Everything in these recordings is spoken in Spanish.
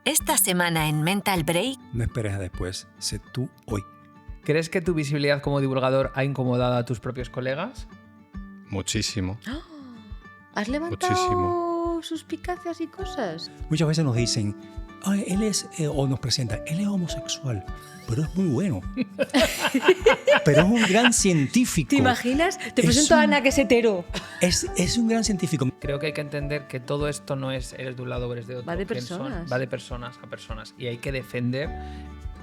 Esta semana en Mental Break. No esperes a después, sé tú hoy. ¿Crees que tu visibilidad como divulgador ha incomodado a tus propios colegas? Muchísimo. ¿Has levantado Muchísimo. suspicacias y cosas? Muchas veces nos dicen, él es, o nos presentan, él es homosexual, pero es muy bueno. Pero es un gran científico. ¿Te imaginas? Te presento a Ana, que es hetero. Es un gran científico. Creo que hay que entender que todo esto no es eres de un lado o eres de otro. Va de ¿Quién son? personas. Va de personas a personas. Y hay que defender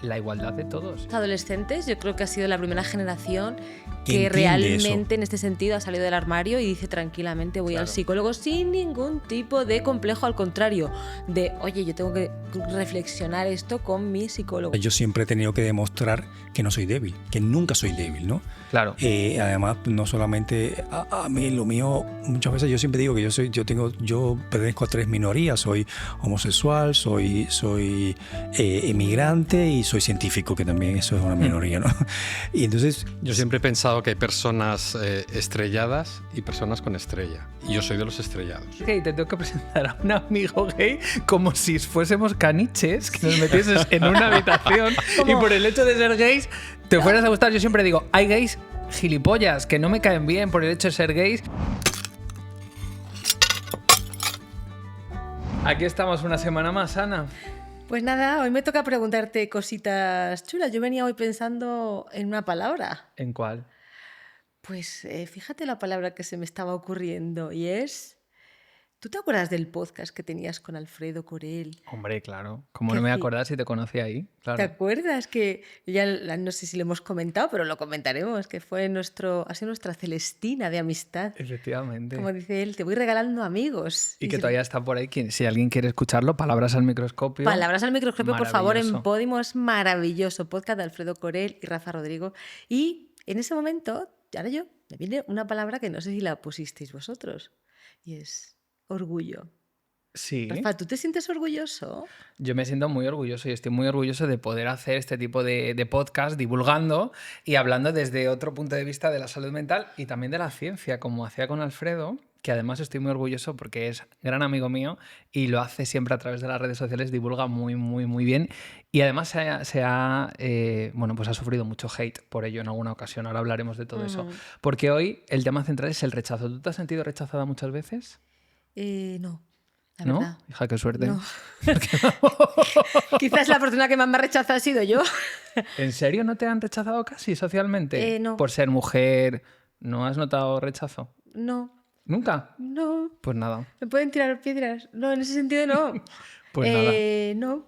la igualdad de todos. Los adolescentes, yo creo que ha sido la primera generación Que que entiende realmente eso. en este sentido ha salido del armario y dice tranquilamente voy al Claro. psicólogo sin ningún tipo de complejo, al contrario, de oye, yo tengo que reflexionar esto con mi psicólogo. Yo siempre he tenido que demostrar que no soy débil, que nunca soy débil, ¿no? Claro. Además, no solamente a mí, lo mío, muchas veces yo siempre digo que yo pertenezco a 3 minorías, soy homosexual, soy emigrante y soy científico, que también eso es una minoría, ¿no? Y entonces Yo siempre he pensado que hay personas estrelladas y personas con estrella. Y yo soy de los estrellados. Gay, te tengo que presentar a un amigo gay como si fuésemos caniches, que nos metieses en una habitación y por el hecho de ser gays te fueras a gustar. Yo siempre digo, hay gays gilipollas que no me caen bien por el hecho de ser gays. Aquí estamos una semana más, Ana. Pues nada, hoy me toca preguntarte cositas chulas. Yo venía hoy pensando en una palabra. ¿En cuál? Pues fíjate la palabra que se me estaba ocurriendo y es... ¿Tú te acuerdas del podcast que tenías con Alfredo Corel? Hombre, claro. Como ¿Qué no me voy a hacía? acordar si te conocí ahí. Claro. ¿Te acuerdas que ya no sé si lo hemos comentado, pero lo comentaremos, que fue ha sido nuestra Celestina de amistad? Efectivamente. Como dice él, te voy regalando amigos. Y que todavía está por ahí. Si alguien quiere escucharlo, palabras al microscopio. Palabras al microscopio, por favor, en Maravilloso. Podimo. Es maravilloso. Podcast de Alfredo Corel y Rafa Rodrigo. Y en ese momento, ahora me viene una palabra que no sé si la pusisteis vosotros. Y es orgullo. Sí. Rafa, ¿tú te sientes orgulloso? Yo me siento muy orgulloso y estoy muy orgulloso de poder hacer este tipo de podcast divulgando y hablando desde otro punto de vista de la salud mental y también de la ciencia, como hacía con Alfredo, que además estoy muy orgulloso porque es gran amigo mío y lo hace siempre a través de las redes sociales, divulga muy, muy, muy bien y además pues ha sufrido mucho hate por ello en alguna ocasión. Ahora hablaremos de todo eso. Porque hoy el tema central es el rechazo. ¿Tú te has sentido rechazada muchas veces? No. La ¿No? verdad. Hija, qué suerte. No. Quizás la persona que más me ha rechazado ha sido yo. ¿En serio no te han rechazado casi socialmente? No. Por ser mujer, ¿no has notado rechazo? No. ¿Nunca? No. Pues nada. ¿Me pueden tirar piedras? No, en ese sentido no. Pues nada. No.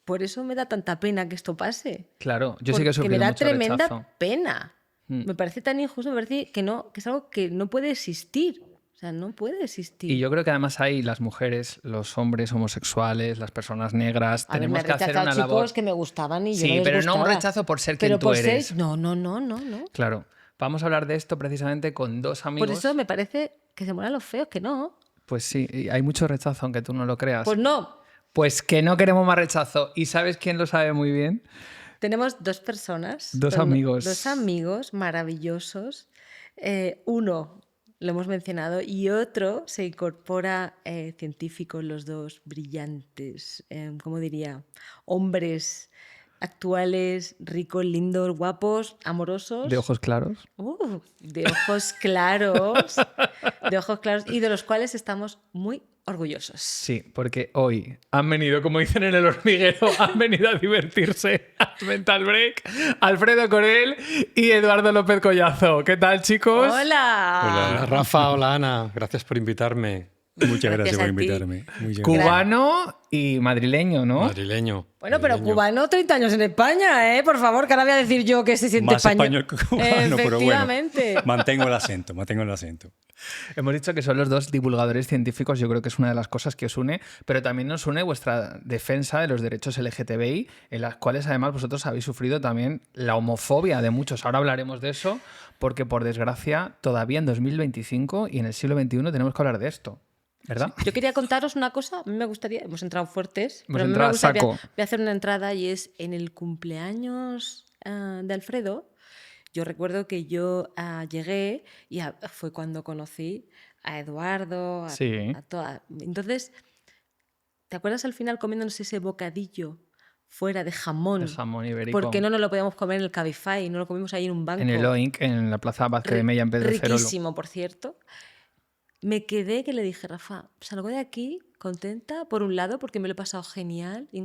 Por eso me da tanta pena que esto pase. Claro, yo sí que he Porque sufrido me da mucho tremenda rechazo. pena. Me parece tan injusto, me parece que es algo que no puede existir. O sea, no puede existir. Y yo creo que además hay las mujeres, los hombres homosexuales, las personas negras, A ver, me tenemos han que hacer rechazado una chicos labor. que me gustaban y yo Sí, no les pero no un gustaba. rechazo por ser Pero quien tú por eres. ser... No. Claro. Vamos a hablar de esto precisamente con dos amigos. Por eso me parece que se mueran los feos, que no. Pues sí, y hay mucho rechazo, aunque tú no lo creas. Pues no. Pues que no queremos más rechazo. ¿Y sabes quién lo sabe muy bien? Tenemos dos personas. Dos amigos. Dos amigos maravillosos. Uno lo hemos mencionado y otro se incorpora científicos, los dos brillantes, ¿cómo diría? Hombres actuales, ricos, lindos, guapos, amorosos. De ojos claros. De ojos claros. De ojos claros y de los cuales estamos muy orgullosos. Sí, porque hoy han venido, como dicen en El Hormiguero, han venido a divertirse a Mental Break Alfredo Corel y Eduardo López Collazo. ¿Qué tal, chicos? ¡Hola! Hola Rafa, hola Ana. Gracias por invitarme. muchas gracias por a ti. invitarme. Muchas gracias. Cubano y madrileño, ¿no? Madrileño. Bueno, pero madrileño. cubano 30 años en España, ¿eh? Por favor, que ahora voy a decir yo que se siente Más español. español que cubano, pero bueno. Efectivamente. Mantengo el acento. Hemos dicho que son los dos divulgadores científicos, yo creo que es una de las cosas que os une, pero también nos une vuestra defensa de los derechos LGTBI, en las cuales además vosotros habéis sufrido también la homofobia de muchos. Ahora hablaremos de eso, porque por desgracia todavía en 2025 y en el siglo XXI tenemos que hablar de esto, ¿verdad? Yo quería contaros una cosa, a mí me gustaría, hemos entrado fuertes, Hemos pero a mí entrado me a gustaría, saco. voy a hacer una entrada y es en el cumpleaños de Alfredo. Yo recuerdo que yo llegué y fue cuando conocí a Eduardo, Sí. a toda. Entonces, ¿Te acuerdas al final comiéndonos ese bocadillo fuera de jamón? De jamón ibérico. ¿Por qué no nos lo podíamos comer en el Cabify? No lo comimos ahí en un banco. En el Oink, en la Plaza Vázquez de Mella en Pedro Cerolo. Riquísimo, por cierto. Me quedé que le dije, Rafa, salgo de aquí contenta, por un lado, porque me lo he pasado genial y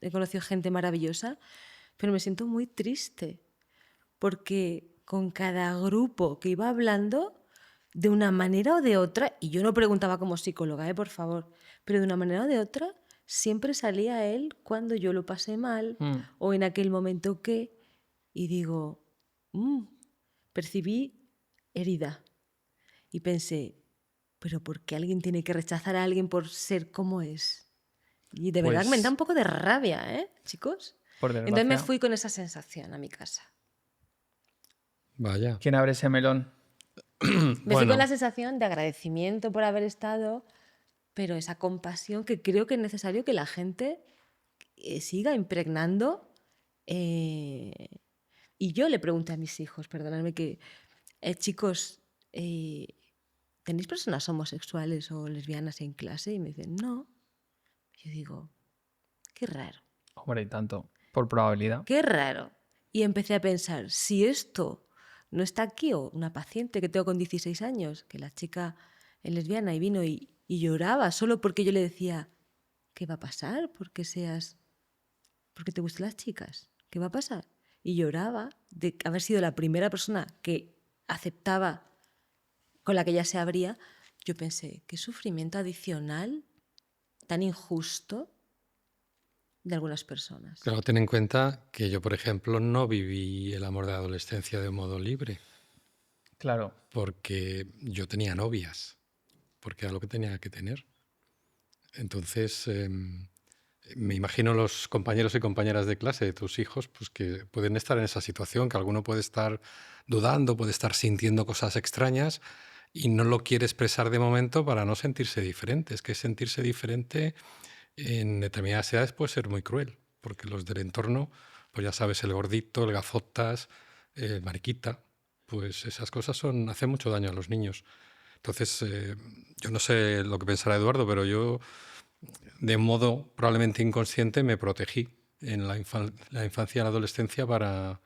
he conocido gente maravillosa, pero me siento muy triste, porque con cada grupo que iba hablando, de una manera o de otra, y yo no preguntaba como psicóloga, por favor, pero de una manera o de otra, siempre salía él cuando yo lo pasé mal o en aquel momento que, y digo, percibí herida y pensé, pero ¿por qué alguien tiene que rechazar a alguien por ser como es? Y de verdad Pues, me da un poco de rabia, chicos. Por desgracia. Entonces me fui con esa sensación a mi casa. Vaya. ¿Quién abre ese melón? Me fui con la sensación de agradecimiento por haber estado, pero esa compasión que creo que es necesario que la gente siga impregnando. Y yo le pregunté a mis hijos, perdonadme que, chicos, ¿tenéis personas homosexuales o lesbianas en clase? Y me dicen, no. Yo digo, qué raro. Hombre, y tanto. Por probabilidad. Qué raro. Y empecé a pensar, si esto no está aquí, o una paciente que tengo con 16 años, que la chica es lesbiana y vino y lloraba solo porque yo le decía, ¿qué va a pasar? Porque te gustan las chicas. ¿Qué va a pasar? Y lloraba de haber sido la primera persona que aceptaba, con la que ella se abría. Yo pensé, qué sufrimiento adicional tan injusto de algunas personas. Claro, ten en cuenta que yo, por ejemplo, no viví el amor de la adolescencia de modo libre, Claro. porque yo tenía novias, porque era lo que tenía que tener. Entonces, me imagino los compañeros y compañeras de clase de tus hijos, pues que pueden estar en esa situación, que alguno puede estar dudando, puede estar sintiendo cosas extrañas y no lo quiere expresar de momento para no sentirse diferente. Es que sentirse diferente en determinadas edades puede ser muy cruel, porque los del entorno, pues ya sabes, el gordito, el gafotas, el mariquita, pues esas cosas hacen mucho daño a los niños. Entonces, yo no sé lo que pensará Eduardo, pero yo, de modo probablemente inconsciente, me protegí en la infancia y la adolescencia para,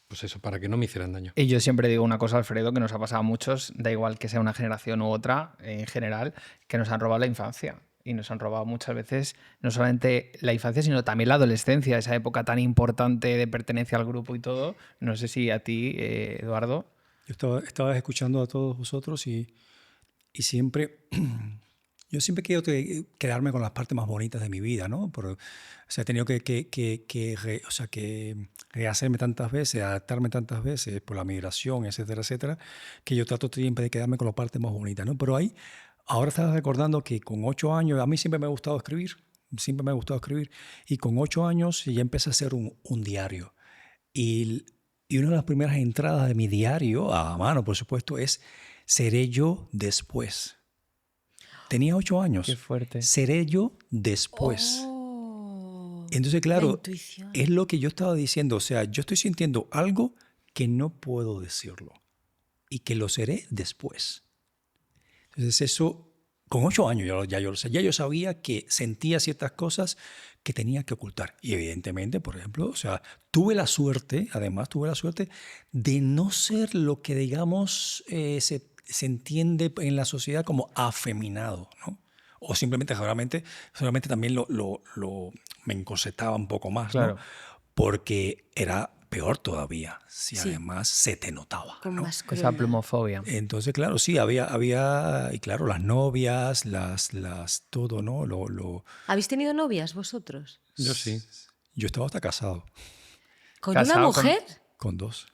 pues eso, para que no me hicieran daño. Y yo siempre digo una cosa, Alfredo, que nos ha pasado a muchos, da igual que sea una generación u otra, en general, que nos han robado la infancia. Y nos han robado muchas veces no solamente la infancia, sino también la adolescencia, esa época tan importante de pertenencia al grupo y todo. No sé si a ti, Eduardo. Yo estaba escuchando a todos vosotros y siempre, yo siempre quiero quedarme con las partes más bonitas de mi vida, ¿no? O sea, he tenido que rehacerme tantas veces, adaptarme tantas veces por la migración, etcétera, etcétera, que yo trato siempre de quedarme con las partes más bonitas, ¿no? Pero ahora estaba recordando que con 8 años, a mí siempre me ha gustado escribir, y con 8 años ya empecé a hacer un diario. Y una de las primeras entradas de mi diario, a mano por supuesto, es «Seré yo después». Tenía 8 años. Qué fuerte. Seré yo después. Entonces, claro, La intuición. es lo que yo estaba diciendo. O sea, yo estoy sintiendo algo que no puedo decirlo y que lo seré después. Entonces eso, con 8 años ya yo sabía que sentía ciertas cosas que tenía que ocultar. Y evidentemente, por ejemplo, o sea, tuve la suerte de no ser lo que, digamos, se entiende en la sociedad como afeminado, ¿no? O simplemente, solamente también me encorsetaba un poco más, Claro. ¿no? Porque era peor todavía, si Sí. además se te notaba, Con ¿no? más Esa crueldad. plumofobia. Entonces, claro, sí, había y claro, las novias, todo, ¿no? ¿Habéis tenido novias vosotros? Yo sí. Yo estaba hasta casado, ¿Con ¿Casado una con- mujer? con 2.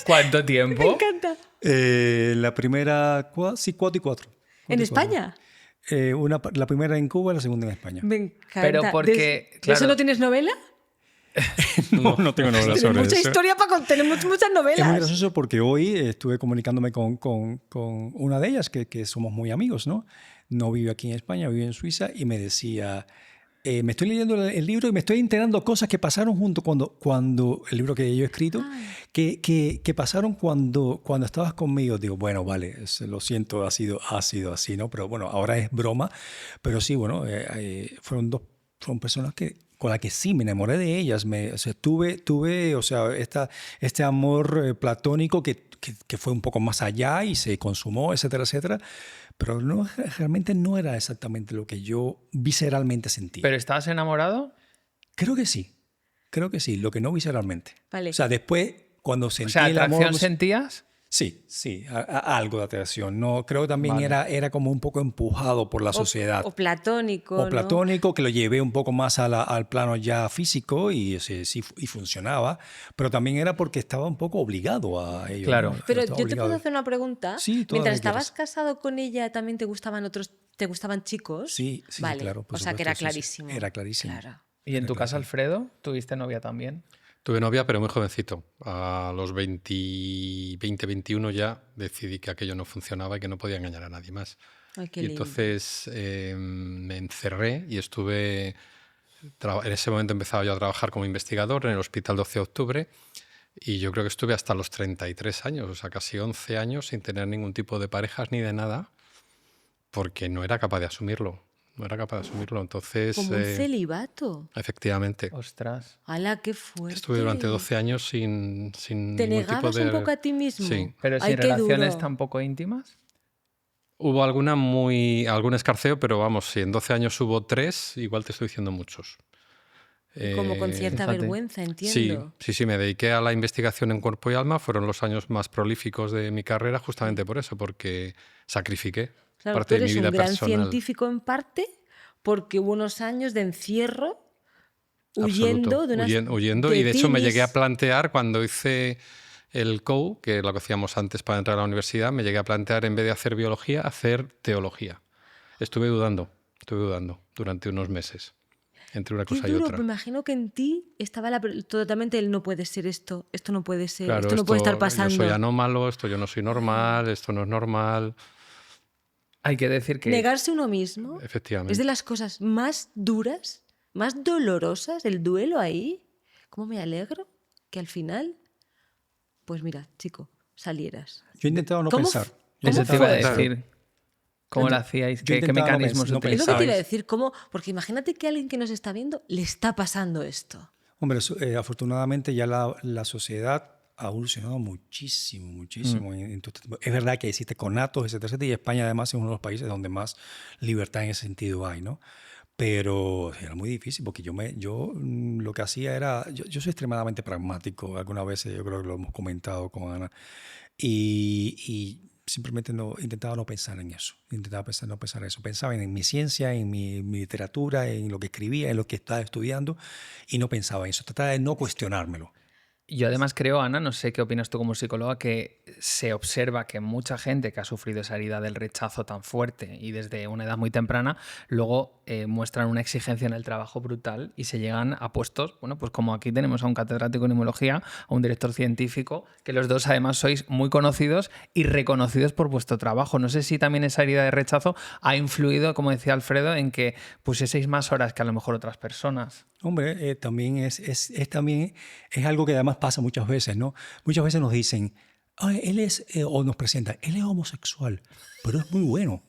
¿Cuánto Me tiempo? encanta. La primera, 4 y 4. ¿En España? La primera en Cuba y la segunda en España. Me encanta. Pero porque, ¿De eso claro. no tienes novela? No tengo novela Tienes sobre mucha eso. historia para contar, tenemos muchas Es muy novelas. gracioso porque hoy estuve comunicándome con una de ellas, que somos muy amigos, ¿no? No vive aquí en España, vive en Suiza, y me decía, me estoy leyendo el libro y me estoy enterando cosas que pasaron junto cuando el libro que yo he escrito, que pasaron cuando estabas conmigo. Digo, bueno, vale, lo siento, ha sido así, ¿no? Pero bueno, ahora es broma. Pero sí, bueno, fueron personas con las que sí me enamoré de ellas. O sea, tuve o sea, este amor platónico que fue un poco más allá y se consumó, etcétera, etcétera. Pero realmente no era exactamente lo que yo visceralmente sentía. ¿Pero estabas enamorado? Creo que sí, lo que no visceralmente. Vale. O sea, después, cuando sentí O sea, el amor... ¿atracción sentías? Sí, algo de atracción. No, creo que también Vale. era como un poco empujado por la sociedad. O platónico. O platónico, que lo llevé un poco más al plano ya físico y funcionaba, pero también era porque estaba un poco obligado a ello. Claro. ¿no? Pero Estaba yo te puedo obligado. hacer una pregunta. Sí, toda Mientras la que quieras. estabas casado con ella, ¿también te gustaban chicos? Sí, Vale. claro. Por o sea, que era supuesto, sí, sí. clarísimo. Era clarísimo. Claro. ¿Y en tu Claro, caso, sí. Alfredo, tuviste novia también? Tuve novia, pero muy jovencito. A los 20, 21 ya decidí que aquello no funcionaba y que no podía engañar a nadie más. Ay, qué Y lindo. entonces me encerré y estuve... En ese momento empezaba yo a trabajar como investigador en el Hospital 12 de Octubre y yo creo que estuve hasta los 33 años, o sea, casi 11 años sin tener ningún tipo de parejas ni de nada, porque no era capaz de asumirlo. No era capaz de asumirlo. Entonces, Como un celibato. efectivamente, Ostras. ¡Hala, qué fuerte! estuve durante 12 años sin ¿Te ningún tipo negabas de... un poco a ti mismo? Sí. ¿Pero Ay, sin qué relaciones duro. tampoco íntimas? Hubo algún escarceo, pero vamos, si en 12 años hubo 3, igual te estoy diciendo muchos. Como con cierta fíjate. vergüenza, entiendo. Sí, me dediqué a la investigación en cuerpo y alma, fueron los años más prolíficos de mi carrera justamente por eso, porque sacrifiqué Claro, parte tú de mi eres vida un gran personal. científico en parte porque hubo unos años de encierro Absoluto. huyendo de unas... Huyendo, y de ti hecho me llegué a mis- plantear cuando hice el COU, que es lo que hacíamos antes para entrar a la universidad, me llegué a plantear en vez de hacer biología, hacer teología. Estuve dudando durante unos meses entre una Qué cosa y duro, otra. me imagino que en ti estaba totalmente el no puede ser esto no puede ser, Claro, esto no puede estar yo pasando. soy anómalo, esto yo no soy normal, esto no es normal. Hay que decir que... Negarse uno mismo Efectivamente. es de las cosas más duras, más dolorosas, el duelo ahí. ¿Cómo me alegro que al final, pues mira, chico, salieras? Yo he intentado no ¿Cómo pensar. f- Yo he Eso te intentado iba a no pensar. decir. ¿Cómo lo hacíais? yo ¿Qué intentaba no mecanismos no Es lo que te utilizabais? iba a decir, ¿cómo? Porque imagínate que a alguien que nos está viendo le está pasando esto. Hombre, afortunadamente ya la sociedad ha evolucionado muchísimo. Es verdad que existe conatos, etcétera, etcétera, y España además es uno de los países donde más libertad en ese sentido hay, ¿no? Pero era muy difícil porque yo lo que hacía era, yo soy extremadamente pragmático, algunas veces yo creo que lo hemos comentado con Ana, y simplemente intentaba no pensar en eso, no pensar en eso, pensaba en mi ciencia, en mi literatura, en lo que escribía, en lo que estaba estudiando, y no pensaba en eso, trataba de no cuestionármelo. Yo además creo, Ana, no sé qué opinas tú como psicóloga, que se observa que mucha gente que ha sufrido esa herida del rechazo tan fuerte y desde una edad muy temprana, luego muestran una exigencia en el trabajo brutal y se llegan a puestos, bueno, pues como aquí tenemos a un catedrático en inmunología, a un director científico, que los dos además sois muy conocidos y reconocidos por vuestro trabajo. No sé si también esa herida de rechazo ha influido, como decía Alfredo, en que pusieseis más horas que a lo mejor otras personas. Hombre, también también es algo que además pasa muchas veces, ¿no? Muchas veces nos dicen, "Ay, él es", o nos presentan, él es homosexual, pero es muy bueno.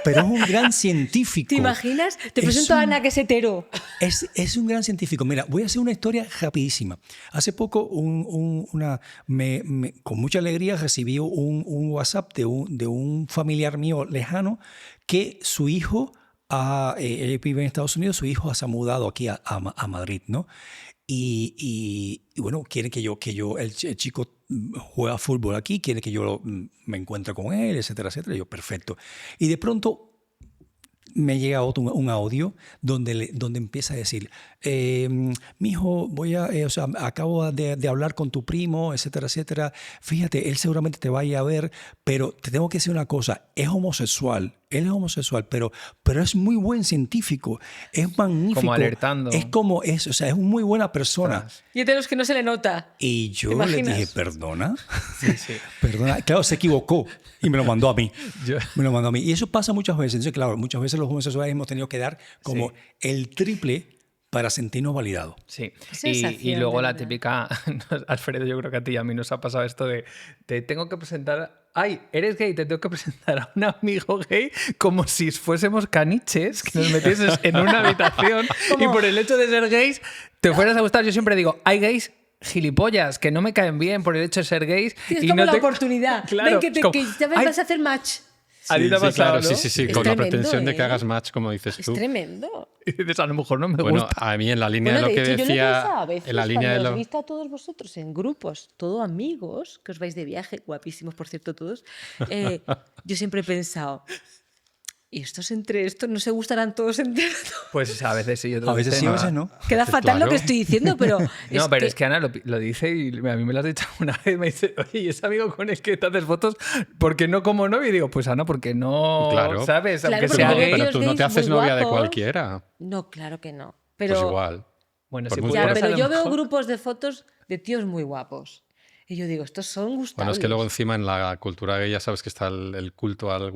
Pero es un gran científico. ¿Te imaginas? Te Es presento a un- Ana, que es hetero. Es un gran científico. Mira, voy a hacer una historia rapidísima. Hace poco, con mucha alegría, recibí un WhatsApp de un familiar mío lejano que su hijo, él vive en Estados Unidos, su hijo se ha mudado aquí a Madrid, ¿no? Y bueno, quiere que el chico juega fútbol aquí, quiere que yo me encuentre con él, etcétera, etcétera. Y yo, perfecto. Y de pronto me llega un audio donde empieza a decir, mijo, o sea, acabo de hablar con tu primo, etcétera, etcétera. Fíjate, él seguramente te va a ir a ver, pero te tengo que decir una cosa, es homosexual. Él es homosexual, pero es muy buen científico, es magnífico. Como alertando. O sea, es una muy buena persona. Y de los que no se le nota. Y yo ¿Te le imaginas? dije, ¿perdona? Sí, sí. Perdona. Claro, se equivocó y me lo mandó a mí. Yo- Me lo mandó a mí. Y eso pasa muchas veces. Entonces, claro, muchas veces los homosexuales hemos tenido que dar como Sí. el triple para sentirnos validados. Sí, Sensación, y luego de la verdad. típica, Alfredo, yo creo que a ti y a mí nos ha pasado esto de te tengo que presentar, ay, eres gay, te tengo que presentar a un amigo gay como si fuésemos caniches, que nos metieses en una habitación y por el hecho de ser gays te fueras a gustar. Yo siempre digo, hay gays gilipollas que no me caen bien por el hecho de ser gays. Tienes y como no la te- oportunidad. Claro, Ven es como, que ya ves, ay, vas a hacer match. a ti te ha Sí, pasado, claro, ¿no? sí, Es con la tremendo, pretensión de que ¿eh? hagas match, como dices Es tú. tremendo. Y dices, a lo mejor no me Bueno, gusta. a mí en la línea Bueno, de lo que hecho, yo lo he decía, pensado a veces en la línea de cuando os lo... he visto a todos vosotros en grupos, todo amigos, que os vais de viaje, guapísimos por cierto todos, yo siempre he pensado, ¿y estos entre estos no se gustarán todos entre estos? Pues a veces sí, otras A veces sí, a no. veces no. Queda fatal lo Claro. que estoy diciendo, pero... No, pero es que Ana lo dice y a mí me lo has dicho una vez. Me dice, oye, ¿y ese amigo con el que te haces fotos, por qué no como novio? Y digo, pues Ana, porque no, Claro. ¿sabes? Claro, Aunque porque sea como gay. tíos Pero tú no te gays haces muy novia de guapos. cualquiera. No, claro que no. Pero, Pues igual. Bueno, Por sí, muy puede ya, ser, pero a lo yo veo mejor. grupos de fotos de tíos muy guapos. Y yo digo, estos son gustables. Bueno, es que luego encima en la cultura gay ya sabes que está el culto al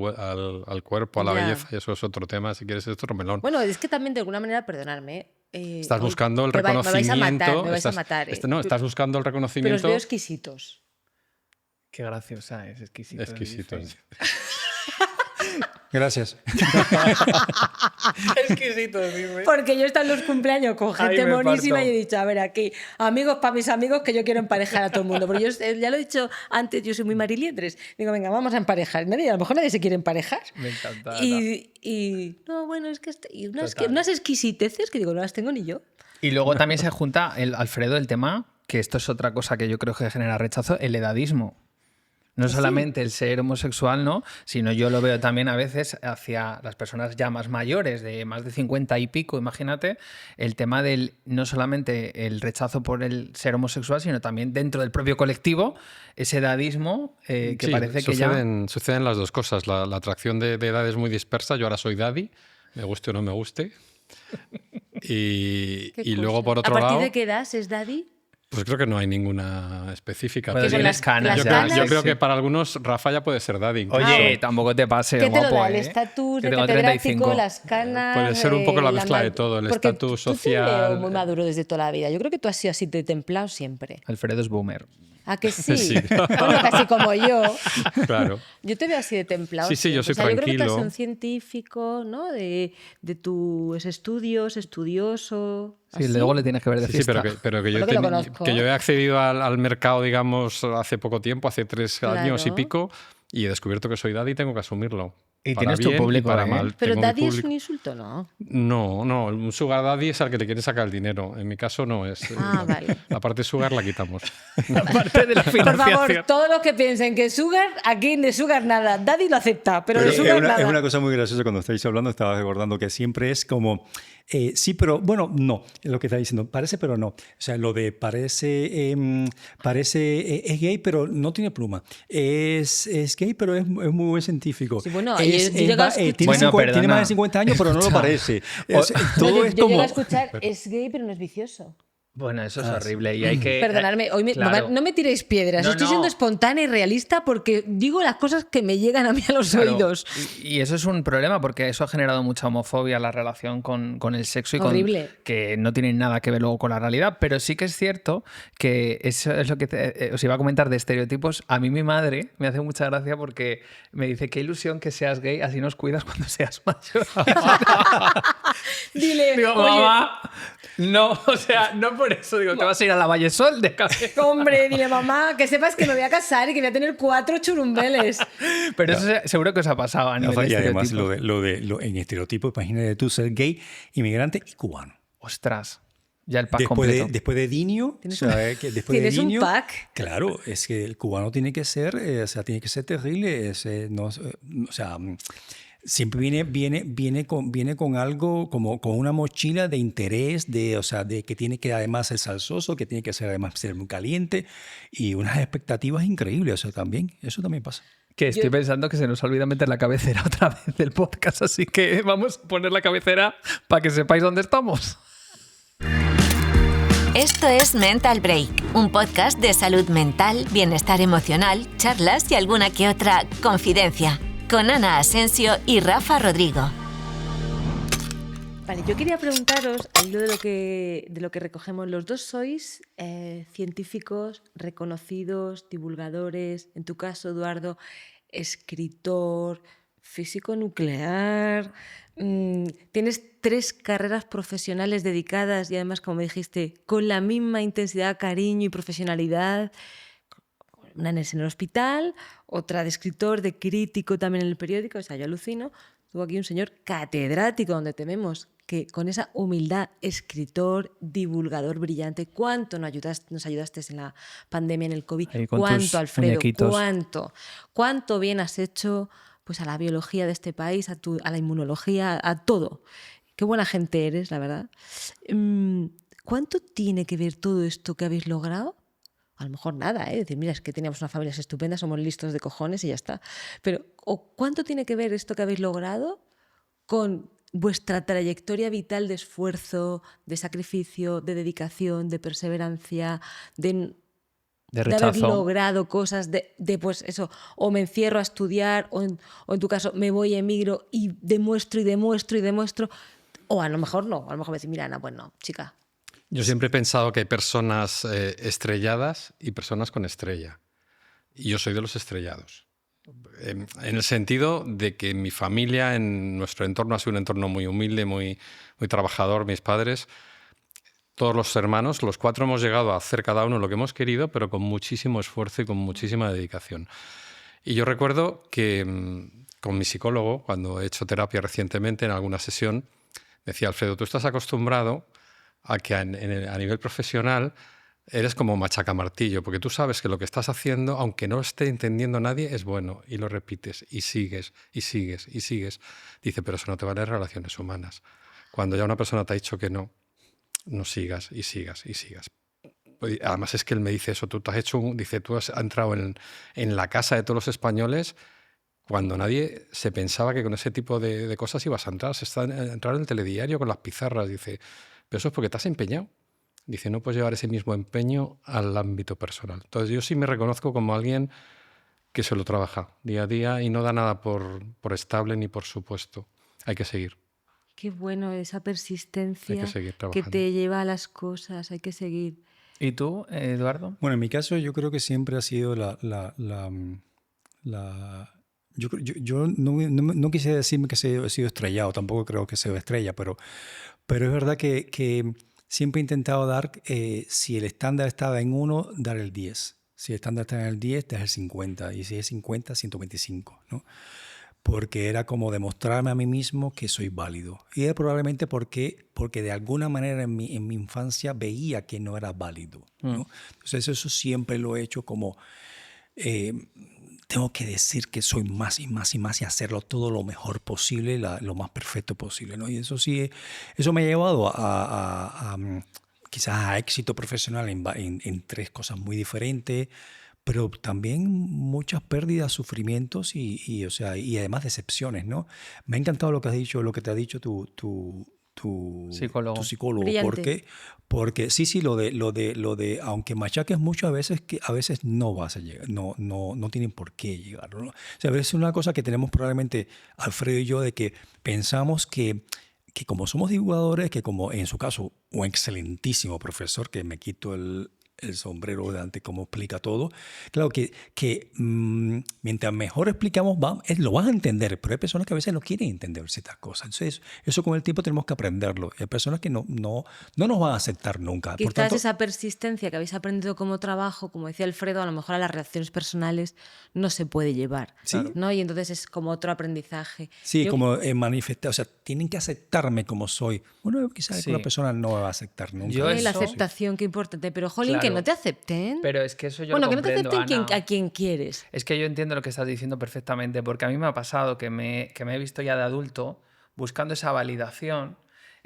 cuerpo, a la Ya. belleza, y eso es otro tema, si quieres, es otro melón. Bueno, es que también de alguna manera, perdonadme. Estás hoy buscando el me vais a reconocimiento. matar, me vais a estás, matar. no, estás buscando el Pero os reconocimiento. veo exquisitos. Qué graciosa es, exquisito. Exquisito. dice. Gracias. Exquisito, dime. Porque yo he estado en los cumpleaños con Ahí gente me monísima parto. y he dicho, a ver, aquí, amigos para mis amigos que yo quiero emparejar a todo el mundo. Pero yo ya lo he dicho antes, yo soy muy mariliendres. Digo, venga, vamos a emparejar. A lo mejor nadie se quiere emparejar. Me encanta. No, bueno, es que, y Total. unas exquisiteces que digo, no las tengo ni yo. Y luego también se junta, Alfredo, el tema, que esto es otra cosa que yo creo que genera rechazo, el edadismo. No solamente el ser homosexual, ¿no? Sino yo lo veo también a veces hacia las personas ya más mayores, de más de 50 y pico, imagínate, el tema del no solamente el rechazo por el ser homosexual, sino también dentro del propio colectivo, ese edadismo que Sí, parece que ya... suceden las dos cosas. La atracción de edad es muy dispersa. Yo ahora soy daddy, me guste o no me guste. Y Qué luego, cosa. por otro ¿A partir lado, de qué edad es daddy? pues creo que no hay ninguna específica. Puede pero ser las canas yo, ya, creo, canas- yo sí, creo sí. que para algunos Rafa ya puede ser daddy. incluso. Oye, tampoco te pase, ¿Qué te lo guapo, da? ¿El ¿eh? estatus Que de tengo catedrático, 35. las canas? Puede ser un poco la mezcla de ma- todo, el Porque estatus tú te social. veo muy maduro desde toda la vida. Yo creo que tú has sido así de templado siempre. Alfredo es boomer. ¿A que sí? Sí. Bueno, casi como yo. Claro. Yo te veo así de templado. Sí, yo soy siempre. O sea, yo creo que tú tranquilo. eres un científico, ¿no? De tus estudios, estudioso. Sí, así. luego le tienes que ver de Sí, fiesta. pero que yo, Bueno, que lo conozco. que yo he accedido al mercado, digamos, hace poco tiempo, hace 3 años y Claro. pico, y he descubierto que soy daddy y tengo que asumirlo. Y Para tienes tu bien público, y para ¿eh? mal. Pero Tengo mi daddy es público. un insulto, ¿no? No, un sugar daddy es al que le quiere sacar el dinero. En mi caso no es. Ah, vale. La parte sugar la quitamos. Aparte de la Por financiación. favor, todos los que piensen que Sugar, aquí de Sugar nada. Daddy lo acepta, pero de Pero Sugar es nada. una cosa muy graciosa cuando estáis hablando, estaba recordando que siempre es como, sí, pero bueno, no, es lo que está diciendo, parece, pero no. O sea, lo de parece, es gay, pero no tiene pluma. Es gay, pero es muy buen científico. Sí, bueno, Es- yo llego a escuchar- tiene, Bueno, 50 tiene perdona. más de 50 años, pero no lo parece. Todo yo es llego como... a escuchar, es gay, pero no es vicioso. Bueno, eso es horrible y hay que... Perdonadme, hoy claro. no me tiréis piedras. No, Estoy no. siendo espontánea y realista porque digo las cosas que me llegan a mí a los Claro, oídos. y eso es un problema porque eso ha generado mucha homofobia en la relación con el sexo y Horrible. que no tiene nada que ver luego con la realidad. Pero sí que es cierto que eso es lo que os iba a comentar de estereotipos. A mí mi madre me hace mucha gracia porque me dice qué ilusión que seas gay, así nos cuidas cuando seas mayor. Dile, Digo, oye, mamá, no, o sea, no por eso. Digo, te vas a ir a la Valle Sol de cabeza. hombre, dile, mamá, que sepas que me voy a casar y que voy a tener 4 churumbeles. Pero eso seguro que os ha pasado a nivel Rafa, de y además estereotipos. en estereotipo, imagínate tú ser gay, inmigrante y cubano. Ostras, ya el pack Después completo. de Dinio, o sea, que después de ¿Tienes un Dinio, pack? claro, es que el cubano tiene que ser, o sea, tiene que ser terrible, o sea, siempre viene con algo, como con una mochila de interés, o sea, de que tiene que además ser salsoso, que tiene que ser además ser muy caliente y unas expectativas increíbles. O sea, eso también pasa. Que estoy pensando que se nos olvida meter la cabecera otra vez del podcast, así que vamos a poner la cabecera para que sepáis dónde estamos. Esto es Mental Break, un podcast de salud mental, bienestar emocional, charlas y alguna que otra confidencia, con Ana Asensio y Rafa Rodrigo. Vale, yo quería preguntaros, al hilo de lo que recogemos, los dos sois científicos reconocidos, divulgadores, en tu caso, Eduardo, escritor, físico nuclear, tienes 3 carreras profesionales dedicadas y además, como me dijiste, con la misma intensidad, cariño y profesionalidad. Una en el hospital, otra de escritor, de crítico también en el periódico, o sea, yo alucino. Tuvo aquí un señor catedrático donde te vemos, que con esa humildad, escritor, divulgador brillante, cuánto nos ayudaste en la pandemia, en el COVID, cuánto, Alfredo, muñequitos. cuánto bien has hecho pues a la biología de este país, a la inmunología, a todo. Qué buena gente eres, la verdad. ¿Cuánto tiene que ver todo esto que habéis logrado? A lo mejor nada, ¿eh? Decir, mira, es que teníamos unas familias estupendas, somos listos de cojones y ya está. Pero, ¿cuánto tiene que ver esto que habéis logrado con vuestra trayectoria vital de esfuerzo, de sacrificio, de dedicación, de perseverancia, de rechazo, haber logrado cosas, de pues eso, o me encierro a estudiar, o en tu caso me voy, emigro y demuestro, o a lo mejor no, a lo mejor me decís, mira, Ana, pues no, chica. Yo siempre he pensado que hay personas estrelladas y personas con estrella. Y yo soy de los estrellados. En el sentido de que mi familia, en nuestro entorno, ha sido un entorno muy humilde, muy trabajador. Mis padres, todos los hermanos, los 4 hemos llegado a hacer cada uno lo que hemos querido, pero con muchísimo esfuerzo y con muchísima dedicación. Y yo recuerdo que con mi psicólogo, cuando he hecho terapia recientemente en alguna sesión, decía, Alfredo, tú estás acostumbrado a que a nivel profesional eres como machacamartillo, porque tú sabes que lo que estás haciendo, aunque no esté entendiendo nadie, es bueno, y lo repites, y sigues, y sigues, y sigues. Dice, pero eso no te vale en relaciones humanas. Cuando ya una persona te ha dicho que no, no sigas, y sigas, y sigas. Además es que él me dice eso, tú has entrado en la casa de todos los españoles cuando nadie se pensaba que con ese tipo de cosas ibas a entrar. Se está entrar en el telediario con las pizarras, dice, pero eso es porque te has empeñado. Dice, no puedes llevar ese mismo empeño al ámbito personal. Entonces yo sí me reconozco como alguien que se lo trabaja día a día y no da nada por estable ni por supuesto. Hay que seguir. Qué bueno, esa persistencia Hay que seguir que trabajando. te lleva a las cosas, hay que seguir. ¿Y tú, Eduardo? Bueno, en mi caso yo creo que siempre ha sido yo no quisiera decirme que he sido estrellado, tampoco creo que sea estrella, pero es verdad que siempre he intentado dar, si el estándar estaba en 1, dar el 10. Si el estándar está en el 10, dar el 50. Y si es 50, 125, ¿no? Porque era como demostrarme a mí mismo que soy válido. Y era probablemente porque de alguna manera en mi infancia veía que no era válido, ¿no? Entonces eso siempre lo he hecho como... tengo que decir que soy más y más y más y hacerlo todo lo mejor posible, lo más perfecto posible, ¿no? Y eso sí, eso me ha llevado a quizás a éxito profesional en 3 cosas muy diferentes, pero también muchas pérdidas, sufrimientos y además decepciones, ¿no? Me ha encantado lo que te ha dicho tu psicólogo. Brillante. Porque sí, lo de aunque machaques mucho, a veces no vas a llegar, no tienen por qué llegar, ¿no? O sea, a veces es una cosa que tenemos probablemente Alfredo y yo, de que pensamos que como somos divulgadores, que como en su caso un excelentísimo profesor, que me quito el sombrero de ante cómo explica todo. Claro que mientras mejor explicamos, lo vas a entender, pero hay personas que a veces no quieren entender ciertas cosas. Entonces, eso con el tiempo tenemos que aprenderlo. Hay personas que no nos van a aceptar nunca. Quizás Por tanto, esa persistencia que habéis aprendido como trabajo, como decía Alfredo, a lo mejor a las relaciones personales no se puede llevar, Sí. ¿no? Y entonces es como otro aprendizaje. sí, Yo- como manifestar, o sea, tienen que aceptarme como soy. Bueno, quizás Sí. una persona no me va a aceptar nunca. Yo la eso- aceptación, qué importante. Pero, jolín, Claro. que no te acepten. Pero es que eso yo bueno, lo que no te comprendo, acepten Ana. a quien quieres. Es que yo entiendo lo que estás diciendo perfectamente, porque a mí me ha pasado que me he visto ya de adulto buscando esa validación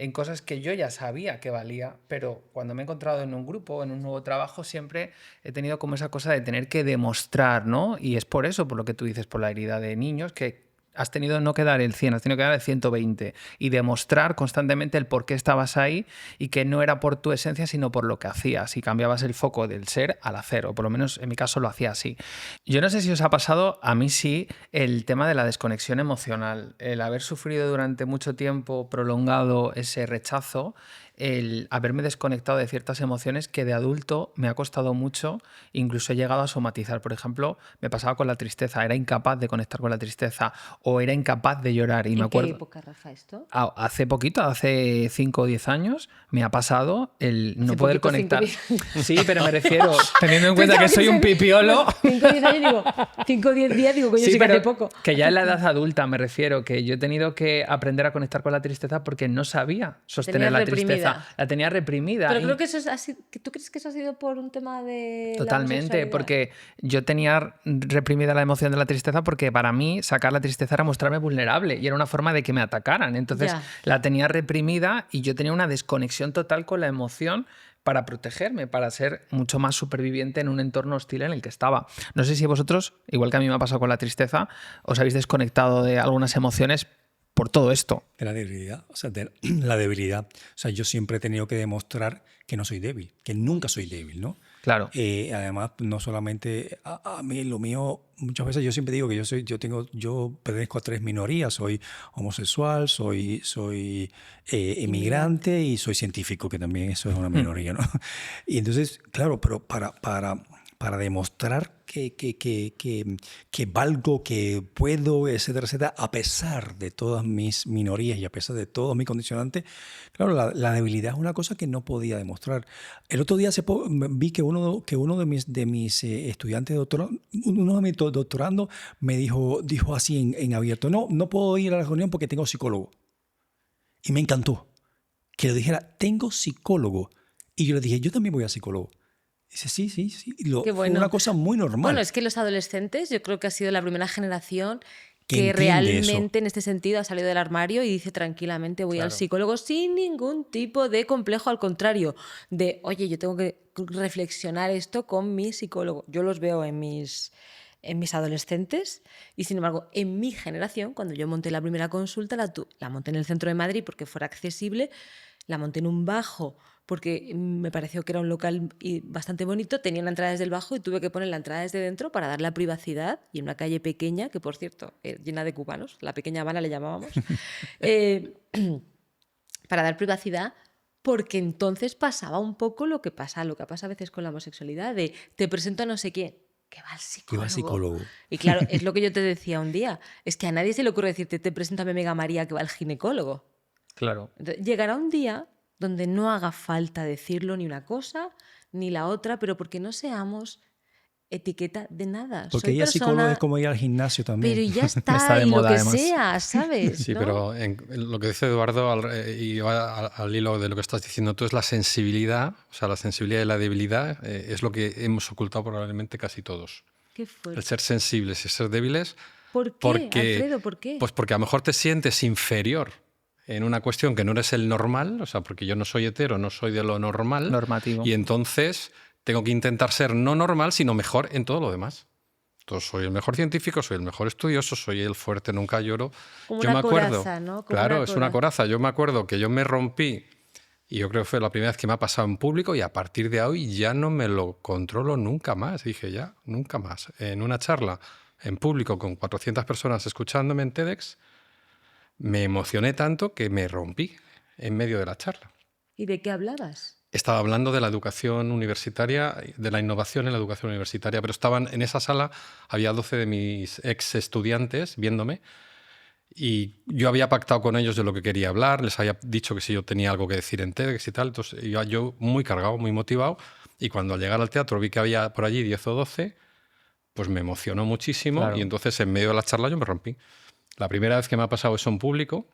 en cosas que yo ya sabía que valía, pero cuando me he encontrado en un grupo, en un nuevo trabajo, siempre he tenido como esa cosa de tener que demostrar, ¿no? Y es por eso, por lo que tú dices, por la herida de niños, que has tenido no que dar el 100, has tenido que dar el 120 y demostrar constantemente el por qué estabas ahí y que no era por tu esencia, sino por lo que hacías y cambiabas el foco del ser al hacer, o por lo menos en mi caso lo hacía así. Yo no sé si os ha pasado, a mí sí, el tema de la desconexión emocional, el haber sufrido durante mucho tiempo prolongado ese rechazo, el haberme desconectado de ciertas emociones que de adulto me ha costado mucho, incluso he llegado a somatizar. Por ejemplo, me pasaba con la tristeza, era incapaz de conectar con la tristeza o era incapaz de llorar. Y me acuerdo, ¿En qué época, Rafa, esto? hace poquito, hace 5 o 10 años, me ha pasado el no Hace poder poquito, conectar. 5 o 10 Sí, pero me refiero, teniendo en cuenta que soy un pipiolo. 5 o 10 años digo, 5 o 10 días digo, coño, sí que hace poco. Que ya en la edad adulta me refiero, que yo he tenido que aprender a conectar con la tristeza porque no sabía sostener la reprimida. tristeza. La tenía reprimida. Pero y- creo que eso es así. ¿Tú crees que eso ha sido por un tema de la Totalmente, homosexualidad? porque yo tenía reprimida la emoción de la tristeza porque para mí sacar la tristeza era mostrarme vulnerable y era una forma de que me atacaran. Entonces Ya. la tenía reprimida y yo tenía una desconexión total con la emoción para protegerme, para ser mucho más superviviente en un entorno hostil en el que estaba. No sé si vosotros, igual que a mí me ha pasado con la tristeza, os habéis desconectado de algunas emociones por todo esto. De la debilidad, o sea, de la debilidad. O sea, yo siempre he tenido que demostrar que no soy débil, que nunca soy débil, ¿no? Claro. Además, no solamente a mí, lo mío, muchas veces yo siempre digo que yo pertenezco a 3 minorías, soy homosexual, soy emigrante y soy científico, que también eso es una minoría, ¿no? Y entonces, claro, pero para demostrar que valgo, que puedo, etcétera, etcétera, a pesar de todas mis minorías y a pesar de todos mis condicionantes, claro, la debilidad es una cosa que no podía demostrar. El otro día vi que uno de mis estudiantes de doctorado, uno de mis doctorandos me dijo así en abierto, no puedo ir a la reunión porque tengo psicólogo. Y me encantó que le dijera, tengo psicólogo. Y yo le dije, yo también voy a psicólogo. Dice, sí. Qué Fue bueno. una cosa muy normal. Bueno, es que los adolescentes, yo creo que ha sido la primera generación Que que entiende realmente eso. en este sentido ha salido del armario y dice tranquilamente voy al Claro. psicólogo sin ningún tipo de complejo, al contrario, de oye, yo tengo que reflexionar esto con mi psicólogo. Yo los veo en mis adolescentes y sin embargo en mi generación, cuando yo monté la primera consulta, la monté en el centro de Madrid porque fuera accesible, la monté en un bajo porque me pareció que era un local bastante bonito, tenía una entrada desde el bajo y tuve que poner la entrada desde dentro para dar la privacidad y en una calle pequeña, que por cierto, llena de cubanos, la pequeña Habana le llamábamos, para dar privacidad, porque entonces pasaba un poco lo que pasa a veces con la homosexualidad, de te presento a no sé quién, que va al psicólogo. Que va al psicólogo. Y claro, es lo que yo te decía un día, es que a nadie se le ocurre decirte, te presento a mi amiga María que va al ginecólogo. Claro. Entonces, llegará un día donde no haga falta decirlo ni una cosa ni la otra, pero porque no seamos etiqueta de nada. Porque Soy ir al psicólogo persona, es como ir al gimnasio también. pero ya Está está, de y lo moda, que además. sea, ¿sabes? Sí, ¿no? pero lo que dice Eduardo, y va al hilo de lo que estás diciendo tú, es la sensibilidad, o sea, la sensibilidad y la debilidad es lo que hemos ocultado probablemente casi todos. Qué fuerte. El ser sensibles y ser débiles. ¿Por qué, porque, Alfredo? ¿Por qué? Pues porque a lo mejor te sientes inferior en una cuestión que no eres el normal, o sea, porque yo no soy hetero, no soy de lo normal. Normativo. Y entonces tengo que intentar ser no normal, sino mejor en todo lo demás. Entonces soy el mejor científico, soy el mejor estudioso, soy el fuerte, nunca lloro. Como Yo una me acuerdo, coraza, ¿no? Como claro, una es una coraza. Yo me acuerdo que yo me rompí, y yo creo que fue la primera vez que me ha pasado en público, y a partir de hoy ya no me lo controlo nunca más. Dije, ya, nunca más. En una charla en público con 400 personas escuchándome en TEDx, me emocioné tanto que me rompí en medio de la charla. ¿Y de qué hablabas? Estaba hablando de la educación universitaria, de la innovación en la educación universitaria, pero estaban en esa sala, había 12 de mis ex estudiantes viéndome, y yo había pactado con ellos de lo que quería hablar, les había dicho que si yo tenía algo que decir en TEDx y tal, entonces iba yo muy cargado, muy motivado, y cuando al llegar al teatro vi que había por allí 10 o 12, pues me emocionó muchísimo, Claro. y entonces en medio de la charla yo me rompí. La primera vez que me ha pasado eso en público,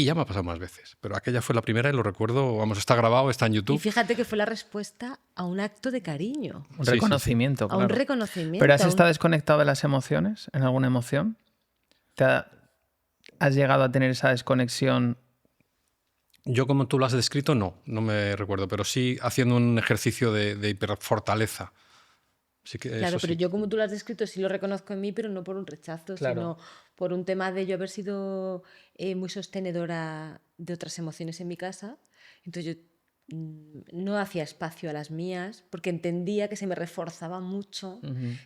Y ya me ha pasado más veces, pero aquella fue la primera y lo recuerdo, vamos, está grabado, está en Y YouTube. fíjate que fue la respuesta a un acto de cariño, Un Sí, sí, reconocimiento, a un claro. reconocimiento. ¿Pero has a un- estado desconectado de las emociones? ¿En alguna emoción? ¿Has llegado a tener esa desconexión? Yo, como tú lo has descrito, no me recuerdo, pero sí haciendo un ejercicio de hiperfortaleza. Sí que Claro, eso pero sí. yo como tú lo has descrito sí lo reconozco en mí, pero no por un rechazo, Claro. sino por un tema de yo haber sido muy sostenedora de otras emociones en mi casa. Entonces yo no hacía espacio a las mías porque entendía que se me reforzaba mucho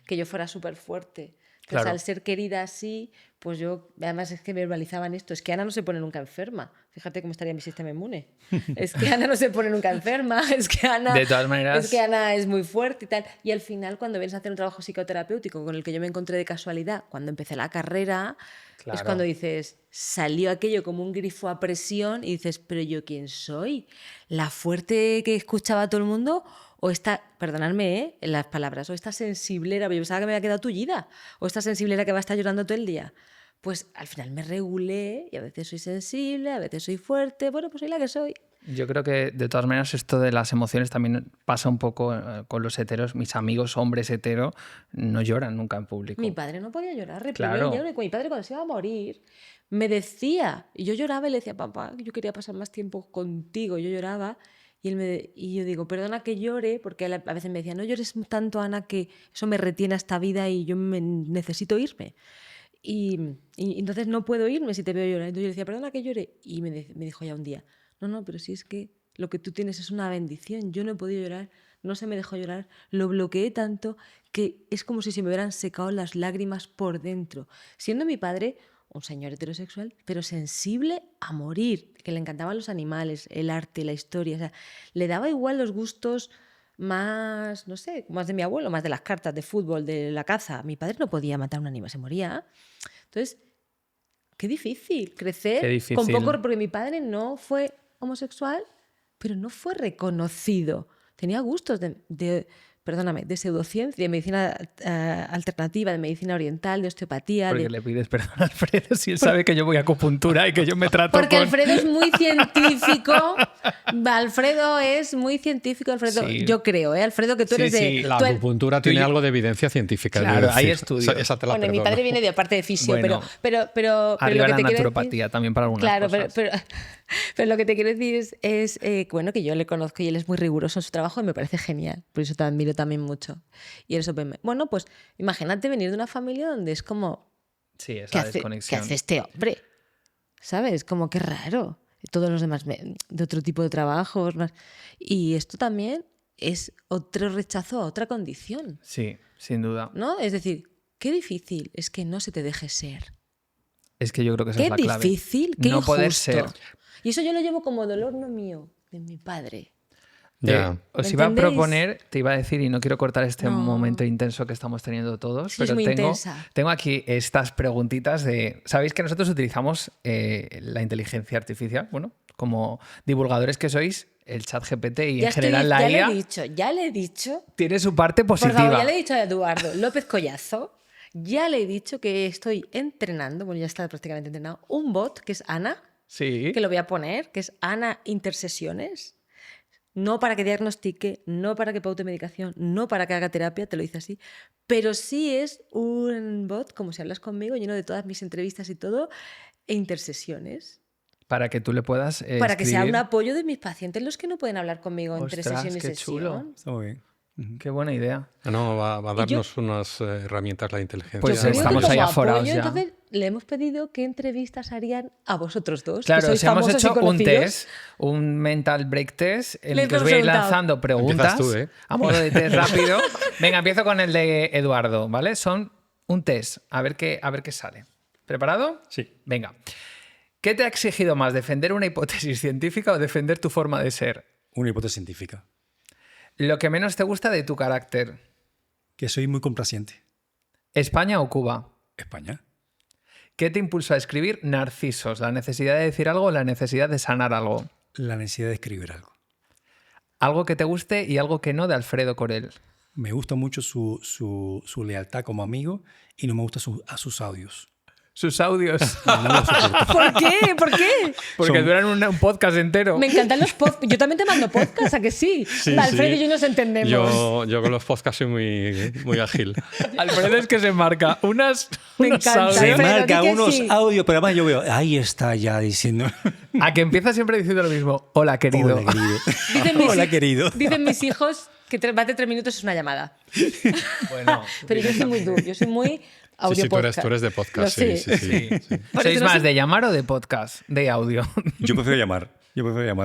que yo fuera súper fuerte. Entonces, Claro. al ser querida así, pues yo, además es que me verbalizaban esto, es que Ana no se pone nunca enferma. Fíjate cómo estaría mi sistema inmune. Es que Ana no se pone nunca enferma, es que Ana, De todas maneras- es que Ana es muy fuerte y tal. Y al final, cuando vienes a hacer un trabajo psicoterapéutico con el que yo me encontré de casualidad cuando empecé la carrera, es Claro. cuando dices, salió aquello como un grifo a presión y dices, pero ¿yo quién soy? ¿La fuerte que escuchaba a todo el mundo? O esta, perdonadme en las palabras, o esta sensiblera, yo pensaba que me había quedado tullida, o esta sensiblera que va a estar llorando todo el día. Pues al final me regulé y a veces soy sensible, a veces soy fuerte, bueno, pues soy la que soy. Yo creo que de todas maneras esto de las emociones también pasa un poco con los heteros. Mis amigos hombres hetero no lloran nunca en público. Mi padre no podía llorar, reprimió Claro. el llanto. Mi padre cuando se iba a morir me decía, y yo lloraba y le decía, papá, yo quería pasar más tiempo contigo, yo lloraba. Y yo digo, perdona que llore, porque él a veces me decía, no llores tanto, Ana, que eso me retiene esta vida y yo necesito irme. Y entonces no puedo irme si te veo llorar. Entonces yo le decía, perdona que llore. Y me dijo ya un día, no, pero si es que lo que tú tienes es una bendición. Yo no he podido llorar, no se me dejó llorar, lo bloqueé tanto que es como si se me hubieran secado las lágrimas por dentro. Siendo mi padre un señor heterosexual, pero sensible a morir, que le encantaban los animales, el arte, la historia. O sea, le daba igual los gustos más, no sé, más de mi abuelo, más de las cartas, de fútbol, de la caza. Mi padre no podía matar a un animal, se moría. Entonces, qué difícil crecer Qué difícil. con poco, porque mi padre no fue homosexual, pero no fue reconocido. Tenía gustos perdóname, de pseudociencia, de medicina alternativa, de medicina oriental, de osteopatía. Porque le pides perdón a Alfredo si él sabe que yo voy a acupuntura y que yo me trato Porque con... Alfredo es muy científico. Alfredo es muy científico. Alfredo, Sí. yo creo, ¿eh? Alfredo, que tú Sí, eres de. sí. La tú acupuntura tiene algo de evidencia científica. he de Claro, hay decir. estudios. Esa te la Bueno, mi perdono. padre viene de parte de fisio, Bueno, pero Arriba lo que la te quiero naturopatía decir, también para algunas claro, cosas. pero lo que te quiero decir es bueno, que yo le conozco y él es muy riguroso en su trabajo y me parece genial. Por eso te admiro también mucho. Y eso, bueno, pues imagínate venir de una familia donde es como, Sí, ¿qué esa hace desconexión. este hombre? ¿Sabes? Como que raro. Todos los demás de otro tipo de trabajos. Y esto también es otro rechazo a otra condición, Sí, sin duda. ¿no? Es decir, qué difícil es que no se te deje ser. Es que yo creo que esa Qué es la clave. difícil, qué no injusto. poder ser. Y eso yo lo llevo como dolor no mío, de mi padre. Ya. Os ¿Me iba a entendéis? proponer, te iba a decir, y no quiero cortar este No. momento intenso que estamos teniendo todos, Sí, es pero muy tengo, intensa. tengo aquí estas preguntitas de... ¿Sabéis que nosotros utilizamos la inteligencia artificial? Bueno, como divulgadores que sois, el chat GPT y en general la ya IA le he dicho, tiene su parte por positiva. favor, ya le he dicho a Eduardo López Collazo, ya le he dicho que estoy entrenando, bueno, ya está prácticamente entrenado, un bot que es Ana, Sí. que lo voy a poner, que es Ana Intersesiones. No para que diagnostique, no para que paute medicación, no para que haga terapia, te lo dice así, pero sí es un bot, como si hablas conmigo, lleno de todas mis entrevistas y todo, e intersesiones. Para que tú le puedas Para que sea escribir. un apoyo de mis pacientes los que no pueden hablar conmigo entre Ostras, sesión y qué sesión. chulo. Está muy bien. Qué buena idea. No, va a Y yo- darnos unas herramientas la inteligencia. Pues Yo creo que estamos como ahí apoyo, aforados ya. Entonces le hemos pedido qué entrevistas harían a vosotros dos. que Claro, sois os hemos famosos y hecho un conocidos. test, un mental break test, en Le el que os voy a ir hemos preguntado. lanzando preguntas Empiezas tú, ¿eh? a modo de test rápido. Venga, empiezo con el de Eduardo, ¿vale? Son un test, a ver qué sale. ¿Preparado? Sí. Venga. ¿Qué te ha exigido más, defender una hipótesis científica o defender tu forma de ser? Una hipótesis científica. Lo que menos te gusta de tu carácter. Que soy muy complaciente. ¿España o Cuba? España. ¿Qué te impulsó a escribir Narcisos? ¿La necesidad de decir algo o la necesidad de sanar algo? La necesidad de escribir algo. Algo que te guste y algo que no de Alfredo Corel. Me gusta mucho su lealtad como amigo y no me gusta a sus audios. sus audios. ¿Por qué? ¿Por qué? Porque duran un podcast entero. Me encantan los podcasts. Yo también te mando podcasts, ¿a que sí? Alfredo y yo nos entendemos. Yo con los podcasts soy muy ágil. Alfredo es que se marca unos encanta. audios. Se Alfredo, marca di que unos sí. audios, pero además yo veo, ahí está ya diciendo. A que empieza siempre diciendo lo mismo. Hola, querido. Hola, querido. Dicen mis Hola, hij- querido. Dicen mis hijos que más de 3 minutos es una llamada. Bueno, Pero yo soy muy duro, yo soy muy audio Sí, tú eres de podcast. Lo Sí, sé. sí. Por ¿Sois eso no más sé- de llamar o de podcast? De audio. Yo prefiero llamar,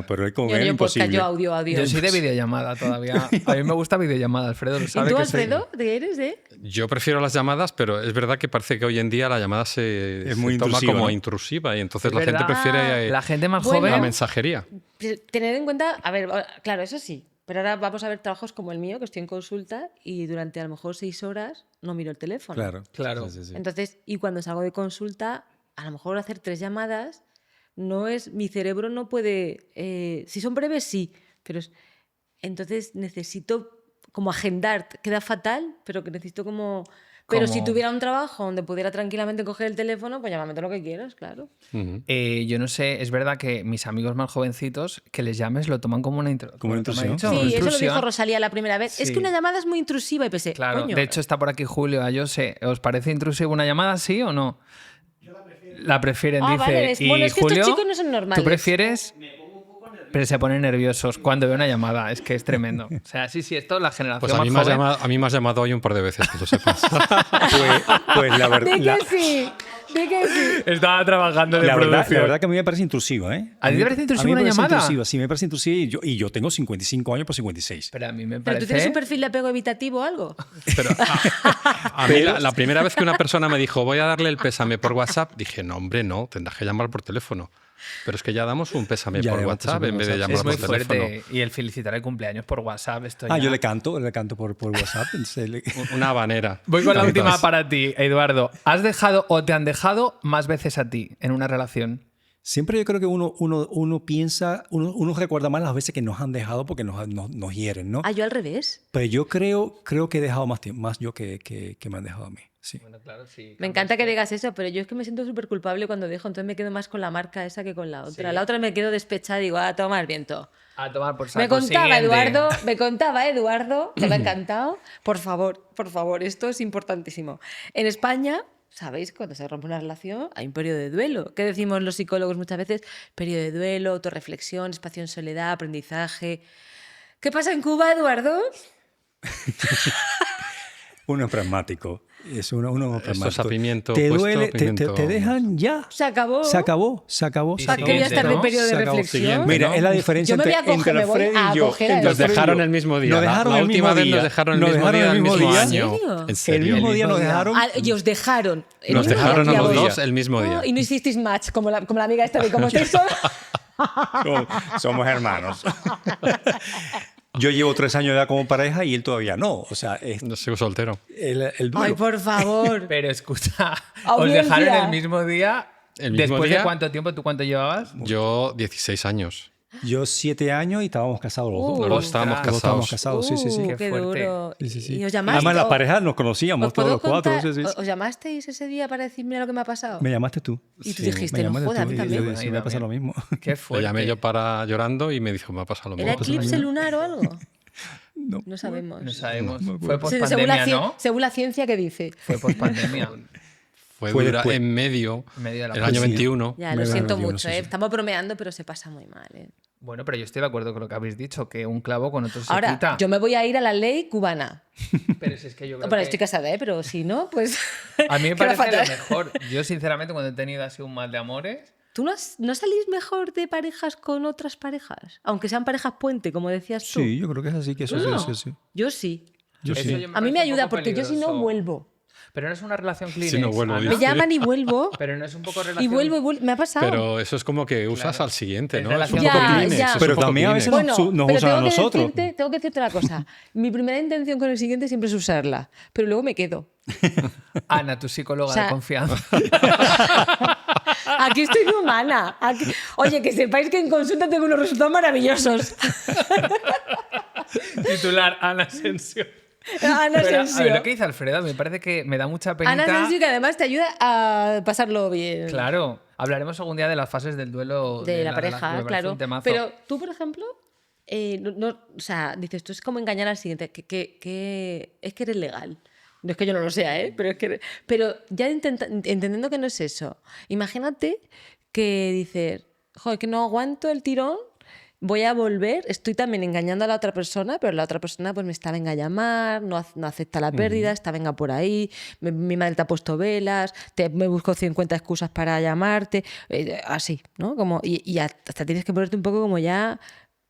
pero es como Yo que es no podcast, imposible. yo audio. Yo soy de videollamada todavía. A mí me gusta videollamada, Alfredo lo ¿Y sabe. tú, que soy- Alfredo? ¿De eres de? Yo prefiero las llamadas, pero es verdad que parece que hoy en día la llamada se muy toma intrusiva, como ¿no? intrusiva y entonces Es la gente verdad. prefiere La gente más Bueno, joven. la mensajería. Tener en cuenta, a ver, claro, eso sí, pero ahora vamos a ver trabajos como el mío, que estoy en consulta y durante a lo mejor 6 horas no miro el teléfono. Claro, Claro. Sí. Entonces, y cuando salgo de consulta, a lo mejor hacer 3 llamadas, mi cerebro no puede, si son breves sí, pero entonces necesito como agendar, queda fatal, pero que necesito como... Pero si tuviera un trabajo donde pudiera tranquilamente coger el teléfono, pues llámame todo lo que quieras, claro. Ujú. Yo no sé, es verdad que mis amigos más jovencitos, que les llames, lo toman como una, Como una intrusión. Sí, eso lo intrusión. dijo Rosalía la primera vez. Es Sí. que una llamada es muy intrusiva y pensé, Claro, coño, de hecho está por aquí Julio Ayose. ¿Os parece intrusiva una llamada, sí o no? La prefieren, Ah, dice. vale, y bueno, es que estos Julio, chicos no son normales. ¿tú prefieres? Pero se ponen nerviosos cuando ve una llamada, es que es tremendo. O sea, sí, esto es la generación Pues a más mí, me has joven. llamado, a mí me has llamado hoy un par de veces, que lo sepas. Pues la verdad. Di que sí, di que sí. Estaba trabajando de La producción. verdad que a mí me parece intrusiva, ¿eh? ¿A ti te parece intrusiva a mí me una parece llamada? Intrusiva, sí, me parece intrusiva y yo tengo 55 años por 56. Pero a mí me ¿Pero parece... tú tienes un perfil de apego evitativo o algo? Pero a mí la primera vez que una persona me dijo voy a darle el pésame por WhatsApp, dije, no, hombre, no, tendrás que llamar por teléfono. Pero es que ya damos un pésame Ya por damos WhatsApp pésame en por vez de WhatsApp. llamar Es muy por teléfono. fuerte. Y el felicitar el cumpleaños por WhatsApp. Esto Ah, ya- yo le canto por WhatsApp. Una habanera. Voy con la Cantas. última para ti, Eduardo. ¿Has dejado o te han dejado más veces a ti en una relación? Siempre yo creo que uno piensa, uno recuerda más las veces que nos han dejado porque nos hieren, ¿no? Ah, yo al revés. Pero yo creo que he dejado más tiempo, más yo que me han dejado a mí. Sí. Bueno, claro, sí. Me encanta que digas eso, pero yo es que me siento súper culpable cuando dejo, entonces me quedo más con la marca esa que con la otra. Sí. La otra me quedo despechada y digo, ah, toma el viento. A tomar por saco. Me contaba Siguiente. Eduardo, que me ha encantado. Por favor, esto es importantísimo. En España, sabéis, cuando se rompe una relación hay un periodo de duelo. ¿Qué decimos los psicólogos muchas veces? Periodo de duelo, autorreflexión, espacio en soledad, aprendizaje. ¿Qué pasa en Cuba, Eduardo? Uno es pragmático. Es uno es pragmático. es a pimiento Te puesto, duele, pimiento- te dejan ya. Se acabó. Se acabó. Y ¿Para qué voy a estar de ¿no? periodo de Se acabó. reflexión? Siguiente. Mira, ¿no? es la diferencia Yo me voy a entre coger, me voy Alfredo a y yo. coger a Entre Nos Alfredo y yo. dejaron el mismo día. Nos dejaron la el última mismo vez día. nos dejaron el Nos mismo dejaron día, el el mismo mismo día. año. ¿En serio? ¿En serio? El mismo día nos día. dejaron. Y os dejaron. El Nos mismo dejaron día a que los vos. dos el mismo día. Y no hicisteis match, como la amiga esta de cómo estáis solos. Somos hermanos. Yo llevo 3 años ya como pareja y él todavía no. O sea, No sigo soltero. el duelo. Ay, por favor. Pero escucha, os Audiencia. dejaron el mismo día. El mismo ¿Después día. de cuánto tiempo? ¿Tú cuánto llevabas? Yo 16 años. Yo 7 años y estábamos casados los dos. Los dos estábamos Ostras. Los dos estábamos casados. casados, sí, sí, sí. Qué Qué fuerte. duro. Sí, sí, sí. ¿Y os llamaste? Además, las o- parejas nos conocíamos ¿Os todos puedo los cuatro. contar? Sí, sí. ¿Os llamasteis ese día para decirme lo que me ha pasado? Me llamaste tú. Y tú Sí, dijiste, Me no llamaste jodas, a tú mí y también. yo dije, me pasa lo mismo. Qué Le fuerte. llamé yo para llorando y me dijo, me ha pasado lo mismo. ¿Era eclipse lunar o algo? No. No sabemos. No sabemos. No me Fue acuerdo. Sí, post según, pandemia, ¿no? según la ciencia, ¿qué dice? Fue post pandemia. Fue Fue dura después. en medio, En medio de la el año pandemia. 21. Ya, Me lo van siento los dios, mucho, sí, sí. Estamos bromeando, pero se pasa muy mal, Bueno, pero yo estoy de acuerdo con lo que habéis dicho, que un clavo con otro se Ahora, quita. yo me voy a ir a la ley cubana. Pero si es que yo creo Bueno, que... estoy casada, pero si no, pues... A mí me queda parece lo fatal. mejor. Yo, sinceramente, cuando he tenido así un mal de amores... ¿Tú no salís mejor de parejas con otras parejas? Aunque sean parejas puente, como decías tú. Sí, yo creo que es así, que eso No. sí, sí. Yo sí. Yo Eso sí. yo A mí parece me un ayuda poco porque yo si no peligroso. vuelvo. Pero no es una relación Kleenex. Si no vuelvo, Ana. dice. Me llaman y vuelvo. Pero no es un poco relación... Y vuelvo. Me ha pasado. Pero eso es como que usas Claro. al siguiente, Es ¿no? Es un relación poco Ya, Kleenex, ya. es un Pero poco también a Kleenex. veces nos Pero usan a nosotros. tengo que decirte una cosa. Mi primera intención con el siguiente siempre es usarla, pero luego me quedo. Ana, tu psicóloga O sea- de confianza. Aquí estoy de humana. Oye, que sepáis que en consulta tengo unos resultados maravillosos. Titular, Ana Asensio. Ana Pero, a Asensio. ver, lo que dice Alfredo me parece que me da mucha penita. Ana Asensio, que además te ayuda a pasarlo bien. Claro, hablaremos algún día de las fases del duelo De la me pareja, parece claro. un temazo. Pero tú, por ejemplo, o sea, dices, tú es como engañar al siguiente, que es que eres legal. No es que yo no lo sea, ¿eh? Pero ya entendiendo que no es eso, imagínate que dices, joder, que no aguanto el tirón, voy a volver, estoy también engañando a la otra persona, pero la otra persona pues me está venga a llamar, no acepta la pérdida, está venga por ahí, mi madre te ha puesto velas, me busco 50 excusas para llamarte, así, ¿no? Como, y hasta tienes que ponerte un poco como ya...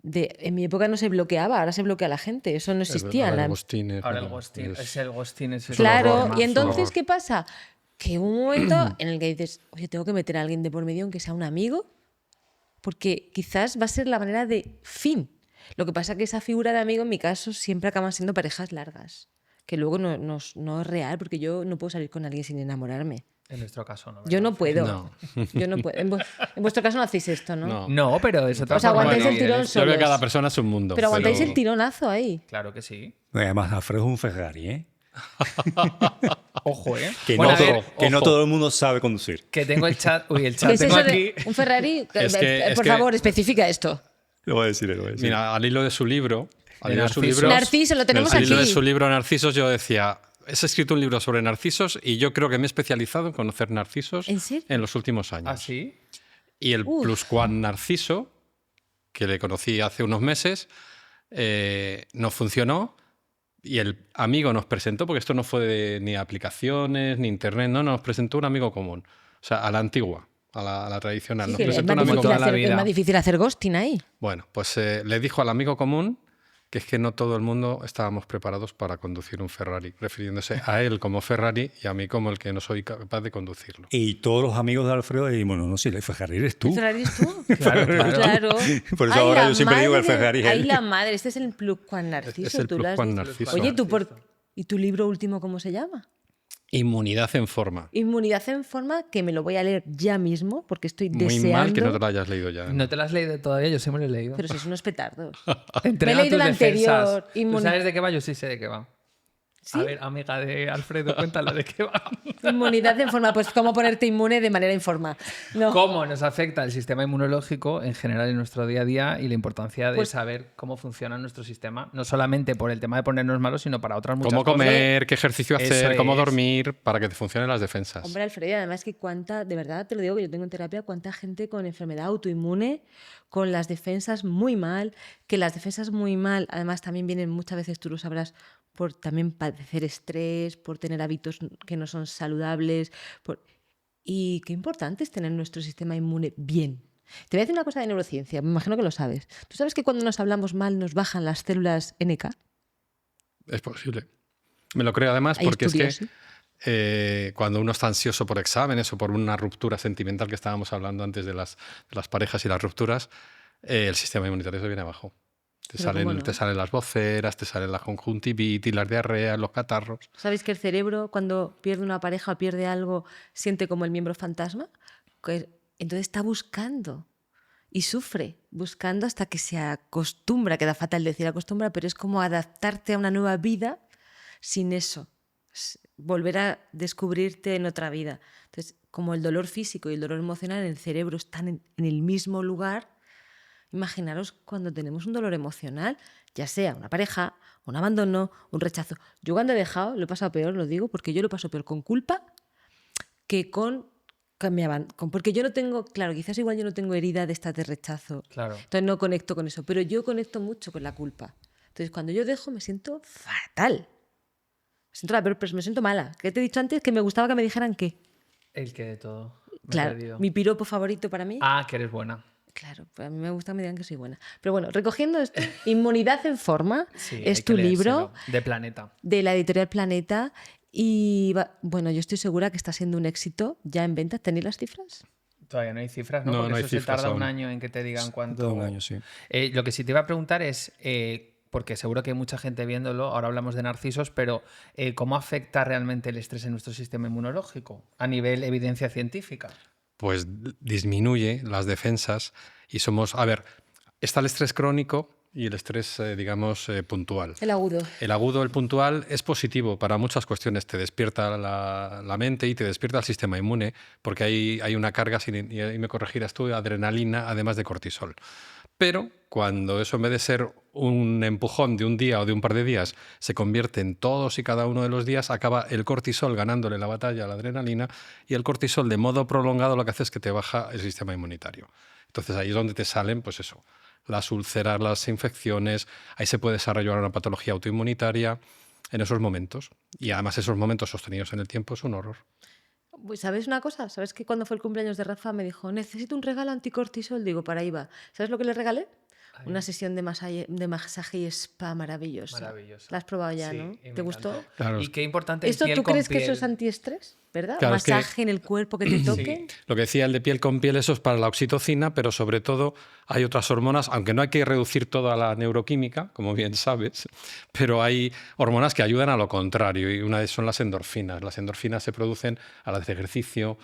en mi época no se bloqueaba, ahora se bloquea a la gente, eso no existía. Ahora el ghosting es, Ahora el bueno, ghosting, es- es el ghosting. Es el Claro, horror, y entonces, horror. ¿qué pasa? Que hubo un momento en el que dices, oye, tengo que meter a alguien de por medio, aunque sea un amigo, porque quizás va a ser la manera de fin. Lo que pasa es que esa figura de amigo, en mi caso, siempre acaban siendo parejas largas, que luego no es real, porque yo no puedo salir con alguien sin enamorarme. En nuestro caso, ¿no? Yo no puedo. No. Yo no puedo. En vuestro caso no hacéis esto, ¿no? No. No, pero es otra O sea, forma de aguantáis el vivir tirón esto. Yo creo que solos. cada persona es un mundo. Pero aguantáis el tironazo ahí. Claro que sí. Además, Alfredo es un Ferrari, ¿eh? Ojo, ¿eh? Que, Bueno, no, a ver, que no ojo, todo el mundo sabe conducir. que tengo el chat. Uy, el ¿Qué chat es tengo eso aquí. de un Ferrari? Es Por que- favor, especifica esto. Lo voy a decir, lo voy a decir. Mira, al hilo de su libro... Al hilo de su Narcisos. libro... Narciso, lo tenemos al hilo de aquí. su libro Narcisos yo decía... Has escrito un libro sobre narcisos y yo creo que me he especializado en conocer narcisos ¿En serio? en los últimos años. ¿Ah, sí? Y el Uf. pluscuam narciso, que le conocí hace unos meses, no funcionó. Y el amigo nos presentó, porque esto no fue de ni aplicaciones, ni internet, no, nos presentó un amigo común. O sea, a la antigua, a la tradicional. Sí, Nos que es presentó más, un amigo toda difícil la hacer, vida. es más difícil hacer ghosting ahí. Bueno, pues le dijo al amigo común que es que no todo el mundo estábamos preparados para conducir un Ferrari, refiriéndose a él como Ferrari y a mí como el que no soy capaz de conducirlo. Y todos los amigos de Alfredo dijimos, no, si el Ferrari eres tú. ¿El Ferrari es tú? Claro, claro. Claro. Por eso Ay, ahora la yo siempre digo que el madre, Ferrari es Ay, él. la madre, este es el pluscuam narciso. Es el tú lo has pluscuam dicho. narciso. Oye, ¿y tu libro último cómo se llama? Inmunidad en forma. Inmunidad en forma, que me lo voy a leer ya mismo, porque estoy Muy deseando. mal que no te lo hayas leído ya. No te lo has leído todavía, yo sí me lo he leído. Pero sois unos petardos. Entrena me he leído tus el anterior, defensas. ¿Tú inmuni- sabes de qué va? Yo sí sé de qué va. ¿Sí? A ver, amiga de Alfredo, cuéntalo de qué va. Inmunidad en forma, pues cómo ponerte inmune de manera informa. No. Cómo nos afecta el sistema inmunológico en general en nuestro día a día y la importancia de Pues- saber cómo funciona nuestro sistema, no solamente por el tema de ponernos malos, sino para otras muchas Cómo cosas. comer, qué ejercicio Eso hacer, cómo es. dormir, para que te funcionen las defensas. Hombre, Alfredo, y además que de verdad te lo digo que yo tengo en terapia, cuánta gente con enfermedad autoinmune, con las defensas muy mal, que las defensas muy mal, además también vienen muchas veces, tú lo sabrás, por también padecer estrés, por tener hábitos que no son saludables. Y qué importante es tener nuestro sistema inmune bien. Te voy a decir una cosa de neurociencia, me imagino que lo sabes. ¿Tú sabes que cuando nos hablamos mal nos bajan las células NK? Es posible. Me lo creo además Hay porque estudios, es que cuando uno está ansioso por exámenes o por una ruptura sentimental que estábamos hablando antes de las parejas y las rupturas, el sistema inmunitario se viene abajo. Pero ¿cómo no? Te salen las voceras, te salen la conjuntivitis, las diarreas, los catarros. ¿Sabéis que el cerebro, cuando pierde una pareja o pierde algo, siente como el miembro fantasma? Entonces está buscando y sufre, buscando hasta que se acostumbra, queda fatal decir acostumbra, pero es como adaptarte a una nueva vida sin eso. Es volver a descubrirte en otra vida. Entonces, como el dolor físico y el dolor emocional en el cerebro están en el mismo lugar, imaginaros cuando tenemos un dolor emocional, ya sea una pareja, un abandono, un rechazo. Yo cuando he dejado, lo he pasado peor, lo digo, porque yo lo paso peor con culpa que porque yo no tengo, claro, quizás igual yo no tengo herida de estas de rechazo. Claro. Entonces no conecto con eso, pero yo conecto mucho con la culpa. Entonces cuando yo dejo me siento fatal. Me siento la peor, pero me siento mala. ¿Qué te he dicho antes? Que me gustaba que me dijeran qué. El que de todo. Me he Claro, perdido. mi piropo favorito para mí. Ah, que eres buena. Claro, pues a mí me gusta que me digan que soy buena. Pero bueno, recogiendo esto, Inmunidad en forma Sí, es hay tu que libro leérselo. De Planeta. de la editorial Planeta y bueno, yo estoy segura que está siendo un éxito ya en ventas. ¿Tenéis las cifras? Todavía no hay cifras, ¿no? No, Porque no hay eso se cifras tarda un aún. año en que te digan cuánto. Todo un año, sí. Lo que sí te iba a preguntar es, porque seguro que hay mucha gente viéndolo, ahora hablamos de narcisos, pero ¿cómo afecta realmente el estrés en nuestro sistema inmunológico a nivel evidencia científica? Pues disminuye las defensas y somos... A ver, está el estrés crónico, y el estrés, digamos, puntual. El agudo. El agudo, el puntual, es positivo para muchas cuestiones. Te despierta la mente y te despierta el sistema inmune, porque hay una carga, y ahí me corregirás tú, de adrenalina, además de cortisol. Pero cuando eso, en vez de ser un empujón de un día o de un par de días, se convierte en todos y cada uno de los días, acaba el cortisol ganándole la batalla a la adrenalina, y el cortisol de modo prolongado lo que hace es que te baja el sistema inmunitario. Entonces ahí es donde te salen, pues eso, las úlceras, las infecciones, ahí se puede desarrollar una patología autoinmunitaria en esos momentos. Y además esos momentos sostenidos en el tiempo es un horror. Pues, ¿sabes una cosa? ¿Sabes que cuando fue el cumpleaños de Rafa me dijo, necesito un regalo anticortisol? Digo, para ahí va. ¿Sabes lo que le regalé? Una sesión de masaje y spa maravillosa. Maravillosa. La has probado ya, Sí, ¿no? y ¿Te me gustó? encantó. Claro. Y qué importante el ¿Esto piel tú con crees que eso piel. es antiestrés? ¿Verdad? Claro, es que- Masaje en el cuerpo que te toque. Lo que decía el de piel con piel, eso es para la oxitocina, pero sobre todo hay otras hormonas, aunque no hay que reducir toda la neuroquímica, como bien sabes, pero hay hormonas que ayudan a lo contrario, y una de ellas son las endorfinas. Las endorfinas se producen al hacer ejercicio,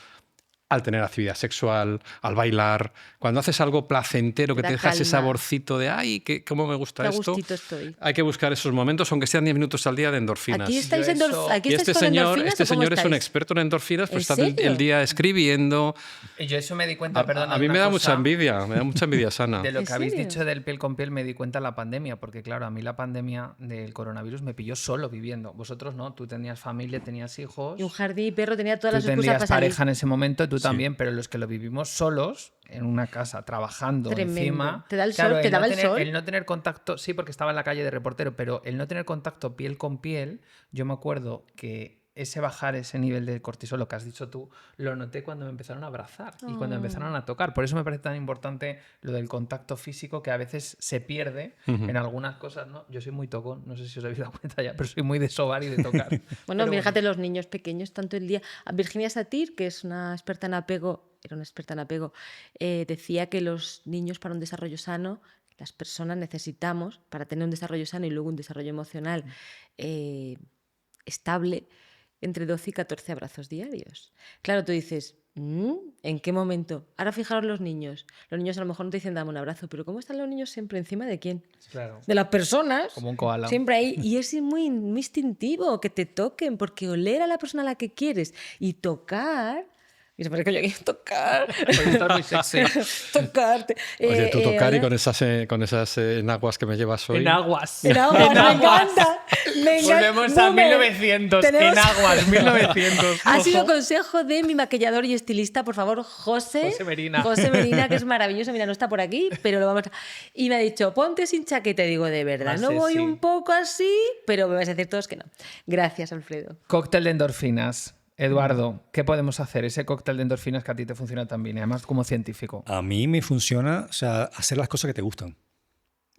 al tener actividad sexual, al bailar. Cuando haces algo placentero, que Da te deja ese calma. saborcito de ¡ay, cómo me gusta Qué a esto! gustito estoy. Hay que buscar esos momentos, aunque sean 10 minutos al día, de endorfinas. ¿Aquí estáis, Yo eso- aquí Y estáis este con señor, endorfinas o cómo es un estáis? experto en endorfinas, pues ¿En está serio? el día escribiendo. Yo eso me di cuenta, perdona. A mí de me una da cosa. me da mucha envidia sana. De lo ¿En que habéis serio? dicho del piel con piel me di cuenta en la pandemia, porque claro, a mí la pandemia del coronavirus me pilló solo viviendo. Vosotros no, tú tenías familia, tenías hijos, Y un jardín y perro tenía todas tú las excusas tendrías para salir. pareja en ese momento, tú también, pero los que lo vivimos solos, en una casa, trabajando Tremendo. encima... ¿Te da el claro, sol? ¿Te daba el tener, sol? El no tener contacto, sí, porque estaba en la calle de reportero, pero el no tener contacto piel con piel, yo me acuerdo que ese bajar ese nivel de cortisol, lo que has dicho tú, lo noté cuando me empezaron a abrazar y cuando empezaron a tocar. Por eso me parece tan importante lo del contacto físico, que a veces se pierde en algunas cosas, ¿no? Yo soy muy tocón, no sé si os habéis dado cuenta ya, pero soy muy de sobar y de tocar. Bueno, Pero fíjate, los niños pequeños, tanto el día. Virginia Satir, que es una experta en apego, era una experta en apego, decía que los niños, para un desarrollo sano, las personas necesitamos, para tener un desarrollo sano y luego un desarrollo emocional estable, entre 12 y 14 abrazos diarios. Claro, tú dices, ¿en qué momento? Ahora fijaros los niños. Los niños a lo mejor no te dicen dame un abrazo, pero ¿cómo están los niños siempre encima de quién? Claro. De las personas. Como un koala. Siempre ahí. Y es muy, muy instintivo que te toquen, porque oler a la persona a la que quieres y tocar. Y se parece que yo aquí tocar. Porque estás muy sexy. Tocarte. Oye, tú tocar y oler- con esas enaguas que me llevas hoy. En aguas. En aguas, me encanta. Me encanta. Volvemos a Boomer. 1900. Tenemos- En aguas, 1900. Ha sido Ojo. consejo de mi maquillador y estilista, por favor, José. José Merina. José Merina, que es maravilloso. Mira, no está por aquí, pero lo vamos a... Y me ha dicho, ponte sin chaqueta. Y digo, de verdad, no Así, voy sí. un poco así, pero me vais a decir todos que no. Gracias, Alfredo. Cóctel de endorfinas. Eduardo, ¿qué podemos hacer? Ese cóctel de endorfinas que a ti te funciona tan bien, y además como científico. A mí me funciona, o sea, hacer las cosas que te gustan.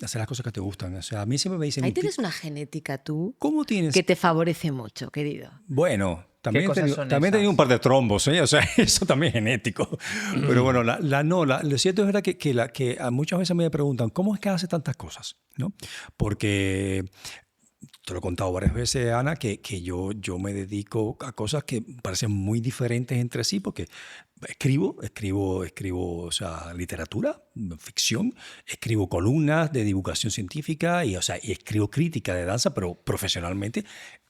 Hacer las cosas que te gustan. O sea, a mí siempre me dicen, Ahí tienes una genética tú ¿cómo tienes? que te favorece mucho, querido. Bueno, también, cosas son también he tenido esas? un par de trombos, ¿eh? O sea, eso también es genético. Pero bueno, lo cierto es verdad que muchas veces me preguntan, ¿cómo es que hace tantas cosas? ¿No? Porque te lo he contado varias veces, Ana, que yo me dedico a cosas que parecen muy diferentes entre sí, porque escribo, o sea, literatura, ficción, escribo columnas de divulgación científica y escribo crítica de danza, pero profesionalmente,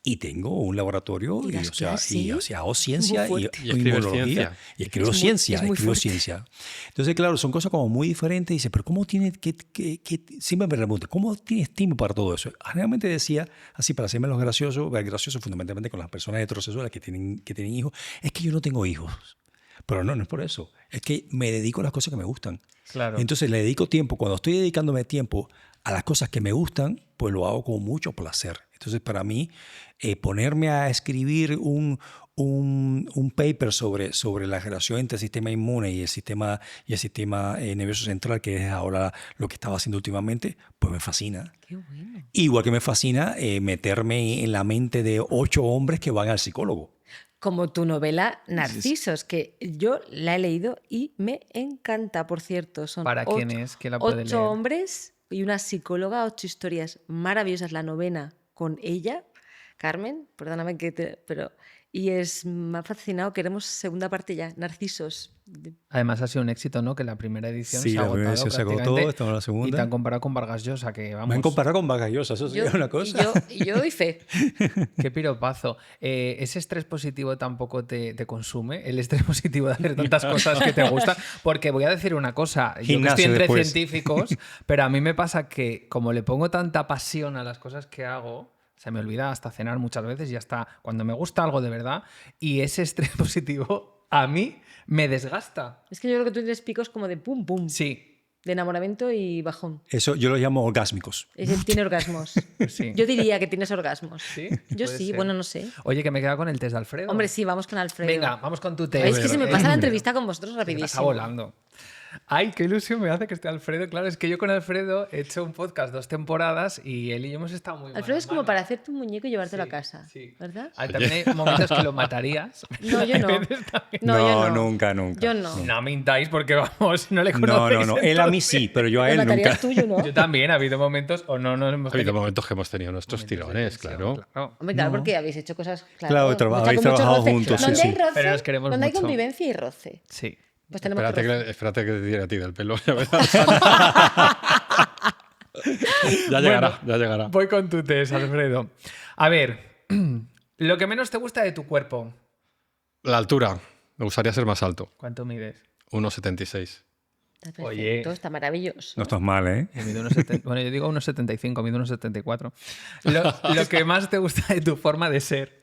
y tengo un laboratorio ¿Y y, das clase? hago ciencia Muy y fuerte. Y escribes inmunología, ciencia. y escribo Es muy- ciencia, es muy escribo fuerte. ciencia. Entonces, claro, son cosas como muy diferentes. Y dice, pero ¿cómo tienes siempre me pregunto, ¿cómo tienes tiempo para todo eso? Generalmente decía, así para hacerme los gracioso fundamentalmente con las personas heterosexuales que tienen hijos, es que yo no tengo hijos. Pero no es por eso. Es que me dedico a las cosas que me gustan. Claro. Entonces le dedico tiempo. Cuando estoy dedicándome tiempo a las cosas que me gustan, pues lo hago con mucho placer. Entonces, para mí, ponerme a escribir un paper sobre la relación entre el sistema inmune y el sistema nervioso central, que es ahora lo que estaba haciendo últimamente, pues me fascina. Qué bueno. Igual que me fascina meterme en la mente de 8 hombres que van al psicólogo. Como tu novela Narcisos, que yo la he leído y me encanta, por cierto. Son ¿Para quién es? ¿Quién la puede 8 leer? hombres y una psicóloga, 8 historias maravillosas. La novena con ella, Carmen, perdóname pero... Y me ha fascinado, queremos segunda parte ya, Narcisos. Además ha sido un éxito, ¿no? Que la primera edición Sí, se ha la primera agotado edición se agotó, prácticamente, estamos en la segunda. y te han comparado con Vargas Llosa, que vamos... Me han comparado con Vargas Llosa, eso sería una cosa. Y yo doy fe. Qué piropazo. ¿Ese estrés positivo tampoco te consume? El estrés positivo de hacer tantas cosas que te gustan. Porque voy a decir una cosa, yo que estoy Gimnasio entre después. científicos, pero a mí me pasa que como le pongo tanta pasión a las cosas que hago, se me olvida hasta cenar muchas veces y hasta cuando me gusta algo de verdad, y ese estrés positivo a mí me desgasta. Es que yo creo que tú tienes picos como de pum, pum. Sí, De enamoramiento y bajón. Eso yo lo llamo orgásmicos. Tiene orgasmos. sí. Yo diría que tienes orgasmos. ¿Sí? Yo Puede sí, ser. bueno, no sé. Oye, que me queda con el test de Alfredo. Hombre, sí, vamos con Alfredo. Venga, vamos con tu test. Es que se me pasa la entrevista con vosotros Pasa rapidísimo. volando. Ay, qué ilusión me hace que esté Alfredo. Claro, es que yo con Alfredo he hecho un podcast 2 temporadas y él y yo hemos estado muy Alfredo es como mano. para hacerte un muñeco y llevártelo Sí, a casa. sí. ¿Verdad? Ay, también hay momentos que lo matarías. No, yo no. Hay veces también- No, yo no. nunca. Yo no. No mintáis porque vamos, no le No, conocéis. no. Él a mí sí, pero yo a Lo él matarías nunca. tú, yo no. Yo también, ha habido momentos o no hemos Ha habido tenido momentos que hemos tenido nuestros momentos de tirones, tensión, claro. Hombre, claro, No. porque habéis hecho cosas. Claro, mucha- habéis con mucho trabajado roce. juntos, sí, Donde sí. hay roce, Pero nos queremos donde hay mucho. convivencia y roce. Sí. Pues tenemos que Espérate que te tire a ti del pelo. Ya verás. Ya llegará, ya llegará. Voy con tu test, Alfredo. A ver, lo que menos te gusta de tu cuerpo. La altura. Me gustaría ser más alto. ¿Cuánto mides? 1,76. Está perfecto, Oye. está maravilloso. No estás mal, ¿eh? Yo mido bueno, yo digo 1,75, mido 1,74. Lo que más te gusta de tu forma de ser.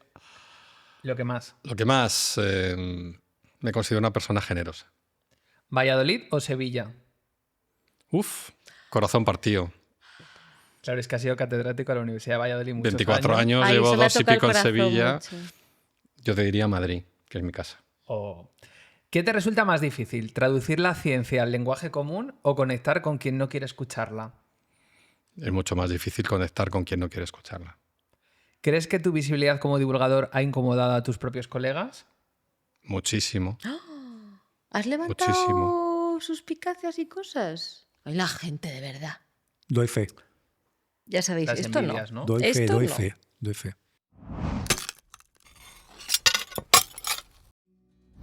Lo que más. Lo que más me considero una persona generosa. ¿Valladolid o Sevilla? Uf, corazón partido. Claro, es que has sido catedrático a la Universidad de Valladolid muchos 24 años, Ay, llevo eso me ha 2 y tocado el pico en corazón Sevilla. mucho. Yo te diría Madrid, que es mi casa. Oh. ¿Qué te resulta más difícil? ¿Traducir la ciencia al lenguaje común o conectar con quien no quiere escucharla? Es mucho más difícil conectar con quien no quiere escucharla. ¿Crees que tu visibilidad como divulgador ha incomodado a tus propios colegas? Muchísimo. ¿Has levantado Muchísimo. suspicacias y cosas? Ay, la gente de verdad. Doy fe. Ya sabéis, Las esto envidias, no. ¿no? Doy fe, Esto doy no. fe, doy fe.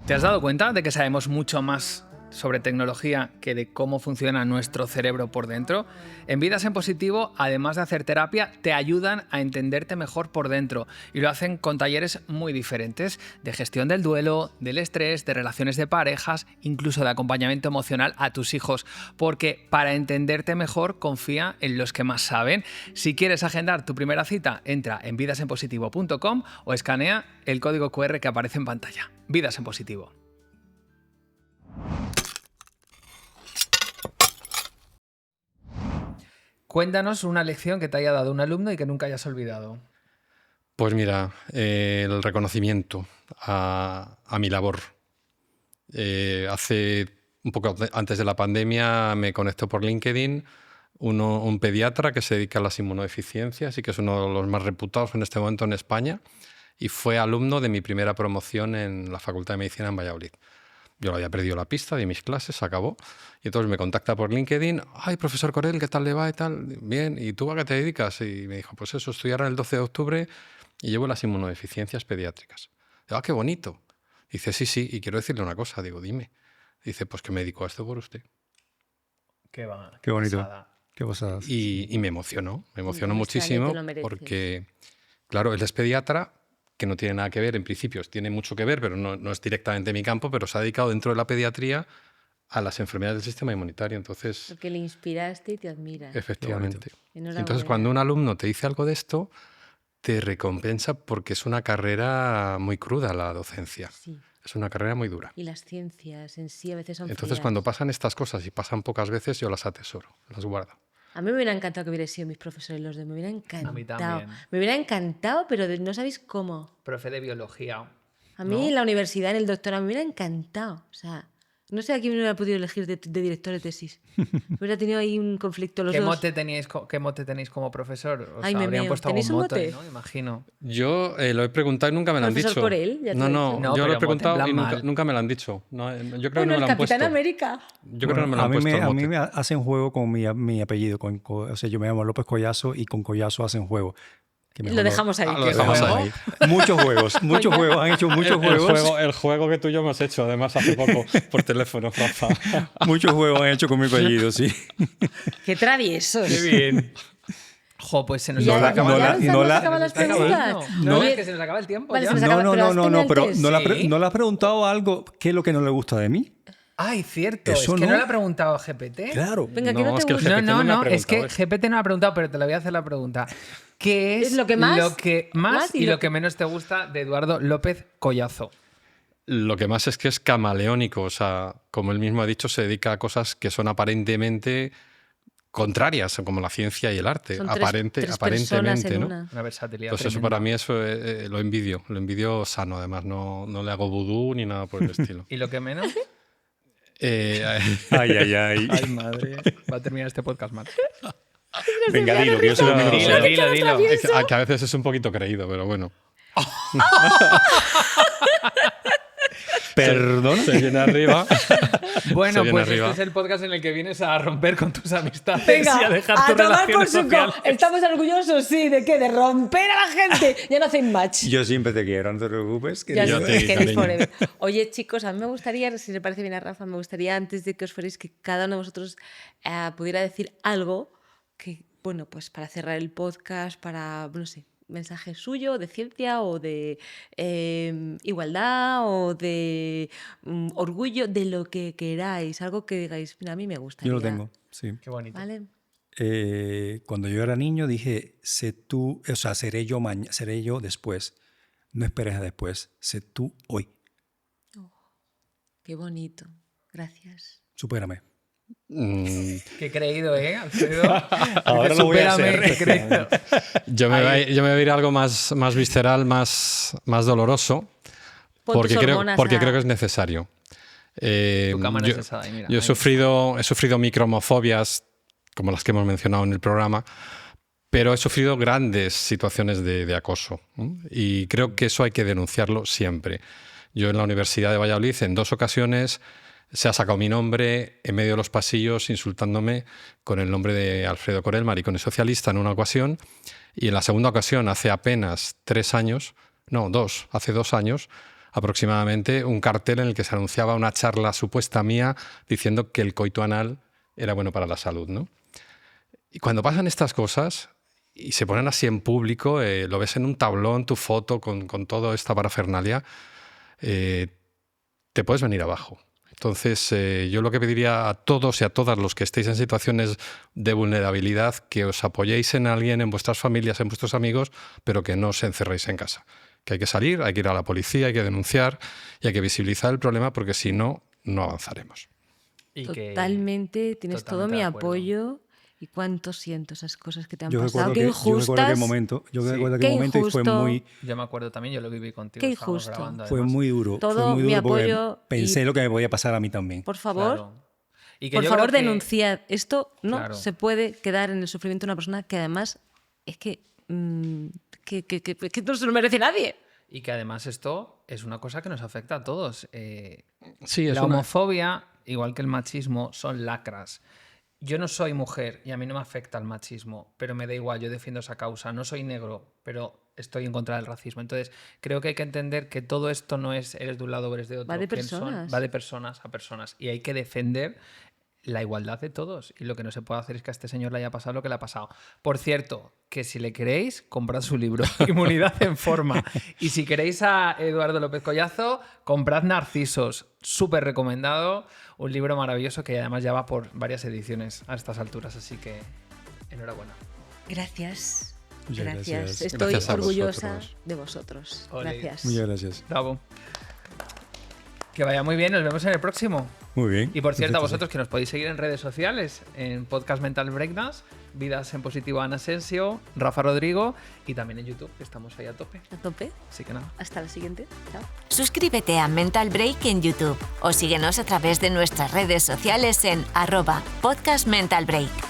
¿Te has dado cuenta de que sabemos mucho más sobre tecnología que de cómo funciona nuestro cerebro por dentro? En Vidas en Positivo, además de hacer terapia, te ayudan a entenderte mejor por dentro y lo hacen con talleres muy diferentes, de gestión del duelo, del estrés, de relaciones de parejas, incluso de acompañamiento emocional a tus hijos, porque para entenderte mejor confía en los que más saben. Si quieres agendar tu primera cita, entra en vidasenpositivo.com o escanea el código QR que aparece en pantalla. Vidas en Positivo. Cuéntanos una lección que te haya dado un alumno y que nunca hayas olvidado. Pues mira, el reconocimiento a mi labor. Hace un poco antes de la pandemia me conectó por LinkedIn un pediatra que se dedica a las inmunodeficiencias y que es uno de los más reputados en este momento en España y fue alumno de mi primera promoción en la Facultad de Medicina en Valladolid. Yo le había perdido la pista de mis clases, se acabó. Y entonces me contacta por LinkedIn. Ay, profesor Corel, ¿qué tal le va y tal? Bien, ¿y tú a qué te dedicas? Y me dijo, pues eso, estoy ahora el 12 de octubre y llevo las inmunodeficiencias pediátricas. Digo, ah, qué bonito. Dice, sí, y quiero decirle una cosa. Digo, dime. Dice, pues que me dedico a esto por usted. Qué va. Qué bonito. pasada. Qué pasadas. Y me emocionó No, muchísimo te lo mereces. porque, claro, él es pediatra, que no tiene nada que ver, en principio tiene mucho que ver, pero no es directamente mi campo, pero se ha dedicado dentro de la pediatría a las enfermedades del sistema inmunitario. Entonces, Porque le inspiraste y te admira. efectivamente. Enhorabuena. Entonces, cuando un alumno te dice algo de esto, te recompensa porque es una carrera muy cruda la docencia. Sí. Es una carrera muy dura. Y las ciencias en sí a veces son Entonces, frías. cuando pasan estas cosas y pasan pocas veces, yo las atesoro, las guardo. A mí me hubiera encantado que hubieran sido mis profesores los de... Me hubiera encantado. A mí también. Me hubiera encantado, pero no sabéis cómo. Profe de biología. A mí ¿No? en la universidad, en el doctorado, me hubiera encantado. O sea, no sé a quién me hubiera podido elegir de director de tesis. Hubiera tenido ahí un conflicto los ¿Qué dos. mote tenéis como profesor? Os Ay, me habrían meo. puesto ¿Tenéis algún un mote, mote? ¿no? Imagino. Yo lo he preguntado y nunca me lo han Profesor dicho. Corel, ya te no, lo he no, dicho. No, yo lo pero he preguntado en y plan nunca, mal. nunca me lo han dicho. No, yo creo que Bueno, no me el lo han puesto. Capitán América. Yo creo que no me lo han a mí puesto el a mí mote. me hacen juego con mi apellido. O sea, yo me llamo López Collazo y con Collazo hacen juego. que mejor Lo dejamos ahí. lo dejamos ahí. Muchos juegos, han hecho muchos juegos. El juego que tú y yo hemos hecho, además, hace poco por teléfono, Rafa. Muchos juegos han hecho con mi apellido, sí. ¡Qué traviesos! Qué bien. Jo, pues se nos Ya, está acabando. no la- acaban las Se nos está acabando. preguntas. No, Oye, es que se nos acaba el tiempo. Vale, ya. se nos acaba- pero has pero pendientes. ¿no le has preguntado algo? ¿Qué es lo que no le gusta de mí? Ay, cierto. Eso es que no no. le ha preguntado a GPT. Claro. Venga, que no es te que el gusta. GPT No, me ha no, es que preguntado eso. GPT no ha preguntado, pero te la voy a hacer la pregunta. ¿Qué es ¿Es lo que más? más y lo que menos te gusta de Eduardo López Collazo? Lo que más es que es camaleónico, o sea, como él mismo ha dicho, se dedica a cosas que son aparentemente contrarias, como la ciencia y el arte. Son tres personas Aparentemente, en ¿no? una. Una versatilidad Pues eso tremenda. para mí eso lo envidio sano, además, no le hago vudú ni nada por el estilo. ¿Y lo que menos? Ay. Ay, madre. Va a terminar este podcast mal. Venga, dilo, que yo soy muy Dilo, dilo. Es que a veces es un poquito creído, pero bueno. Perdón. Se viene arriba. Bueno, Se viene pues arriba. este es el podcast en el que vienes a romper con tus amistades Venga, y a dejar a tus tomar por relaciones su sociales. ¿Estamos orgullosos? Sí, ¿de qué? De romper a la gente. Ya no hacen match. Yo siempre te quiero, no te preocupes. Ya Yo sé te- que cariño. eres forever. Oye, chicos, a mí me gustaría, si le parece bien a Rafa, me gustaría antes de que os fuerais que cada uno de vosotros pudiera decir algo que, bueno, pues para cerrar el podcast, para, no sé, mensaje suyo de ciencia o de igualdad o de orgullo, de lo que queráis, algo que digáis, mira, a mí me gustaría. Yo lo tengo, sí. Qué bonito. ¿Vale? Cuando yo era niño dije, seré yo después. No esperes a después, sé tú hoy. Qué bonito. Gracias. Supérame. Qué creído, ¿eh, Alfredo? Ahora lo voy a Supérame, hacer. qué creído. Yo me voy a ir a algo más visceral, más doloroso, Pon porque tus creo hormonas que es necesario. Tu cámara yo es esa, ahí, mira, yo he ahí. sufrido micromofobias, como las que hemos mencionado en el programa, pero he sufrido grandes situaciones de acoso, ¿no? Y creo que eso hay que denunciarlo siempre. Yo en la Universidad de Valladolid, en 2 ocasiones, se ha sacado mi nombre en medio de los pasillos insultándome con el nombre de Alfredo Corel, maricón y socialista, en una ocasión. Y en la segunda ocasión, hace apenas 3 años, no, 2, hace 2 años aproximadamente, un cartel en el que se anunciaba una charla supuesta mía diciendo que el coito anal era bueno para la salud, ¿no? Y cuando pasan estas cosas y se ponen así en público, lo ves en un tablón, tu foto con toda esta parafernalia, te puedes venir abajo. Entonces, yo lo que pediría a todos y a todas los que estéis en situaciones de vulnerabilidad, que os apoyéis en alguien, en vuestras familias, en vuestros amigos, pero que no os encerréis en casa. Que hay que salir, hay que ir a la policía, hay que denunciar y hay que visibilizar el problema, porque si no, no avanzaremos. Y que- Totalmente, tienes todo totalmente mi de acuerdo. apoyo. Y cuánto siento esas cosas que te han Yo pasado. recuerdo Qué que, yo recuerdo injustas. aquel momento, Qué y fue injusto. muy, Yo me acuerdo también, yo lo viví contigo. Qué estábamos injusto. grabando, fue además. muy duro. Todo fue muy mi duro porque apoyo pensé y- lo que me podía pasar a mí también. Por favor, Claro. Y que por yo favor, creo que- denunciad. Esto no Claro. se puede quedar en el sufrimiento de una persona que además es que no se lo merece nadie. Y que además esto es una cosa que nos afecta a todos. Sí, La homofobia, igual que el machismo, son lacras. Yo no soy mujer y a mí no me afecta el machismo, pero me da igual, yo defiendo esa causa. No soy negro, pero estoy en contra del racismo. Entonces, creo que hay que entender que todo esto no es eres de un lado o eres de otro. Va de ¿Quién son? personas. Va de personas a personas. Y hay que defender la igualdad de todos. Y lo que no se puede hacer es que a este señor le haya pasado lo que le ha pasado. Por cierto, que si le queréis, comprad su libro, Inmunidad en Forma. Y si queréis a Eduardo López Collazo, comprad Narcisos. Súper recomendado. Un libro maravilloso que además ya va por varias ediciones a estas alturas. Así que enhorabuena. Gracias. Muchas gracias. Estoy Gracias a orgullosa vosotros. de vosotros. Ole. Gracias. Muchas gracias. Bravo. Que vaya muy bien, nos vemos en el próximo. Muy bien. Y por cierto, a Perfecto, vosotros que nos podéis seguir en redes sociales, en Podcast Mental Breakdance, Vidas en Positivo, Ana Asensio, Rafa Rodrigo y también en YouTube, que estamos ahí a tope. A tope. Así que nada. Hasta la siguiente. Chao. Suscríbete a Mental Break en YouTube o síguenos a través de nuestras redes sociales en @podcastmentalbreak.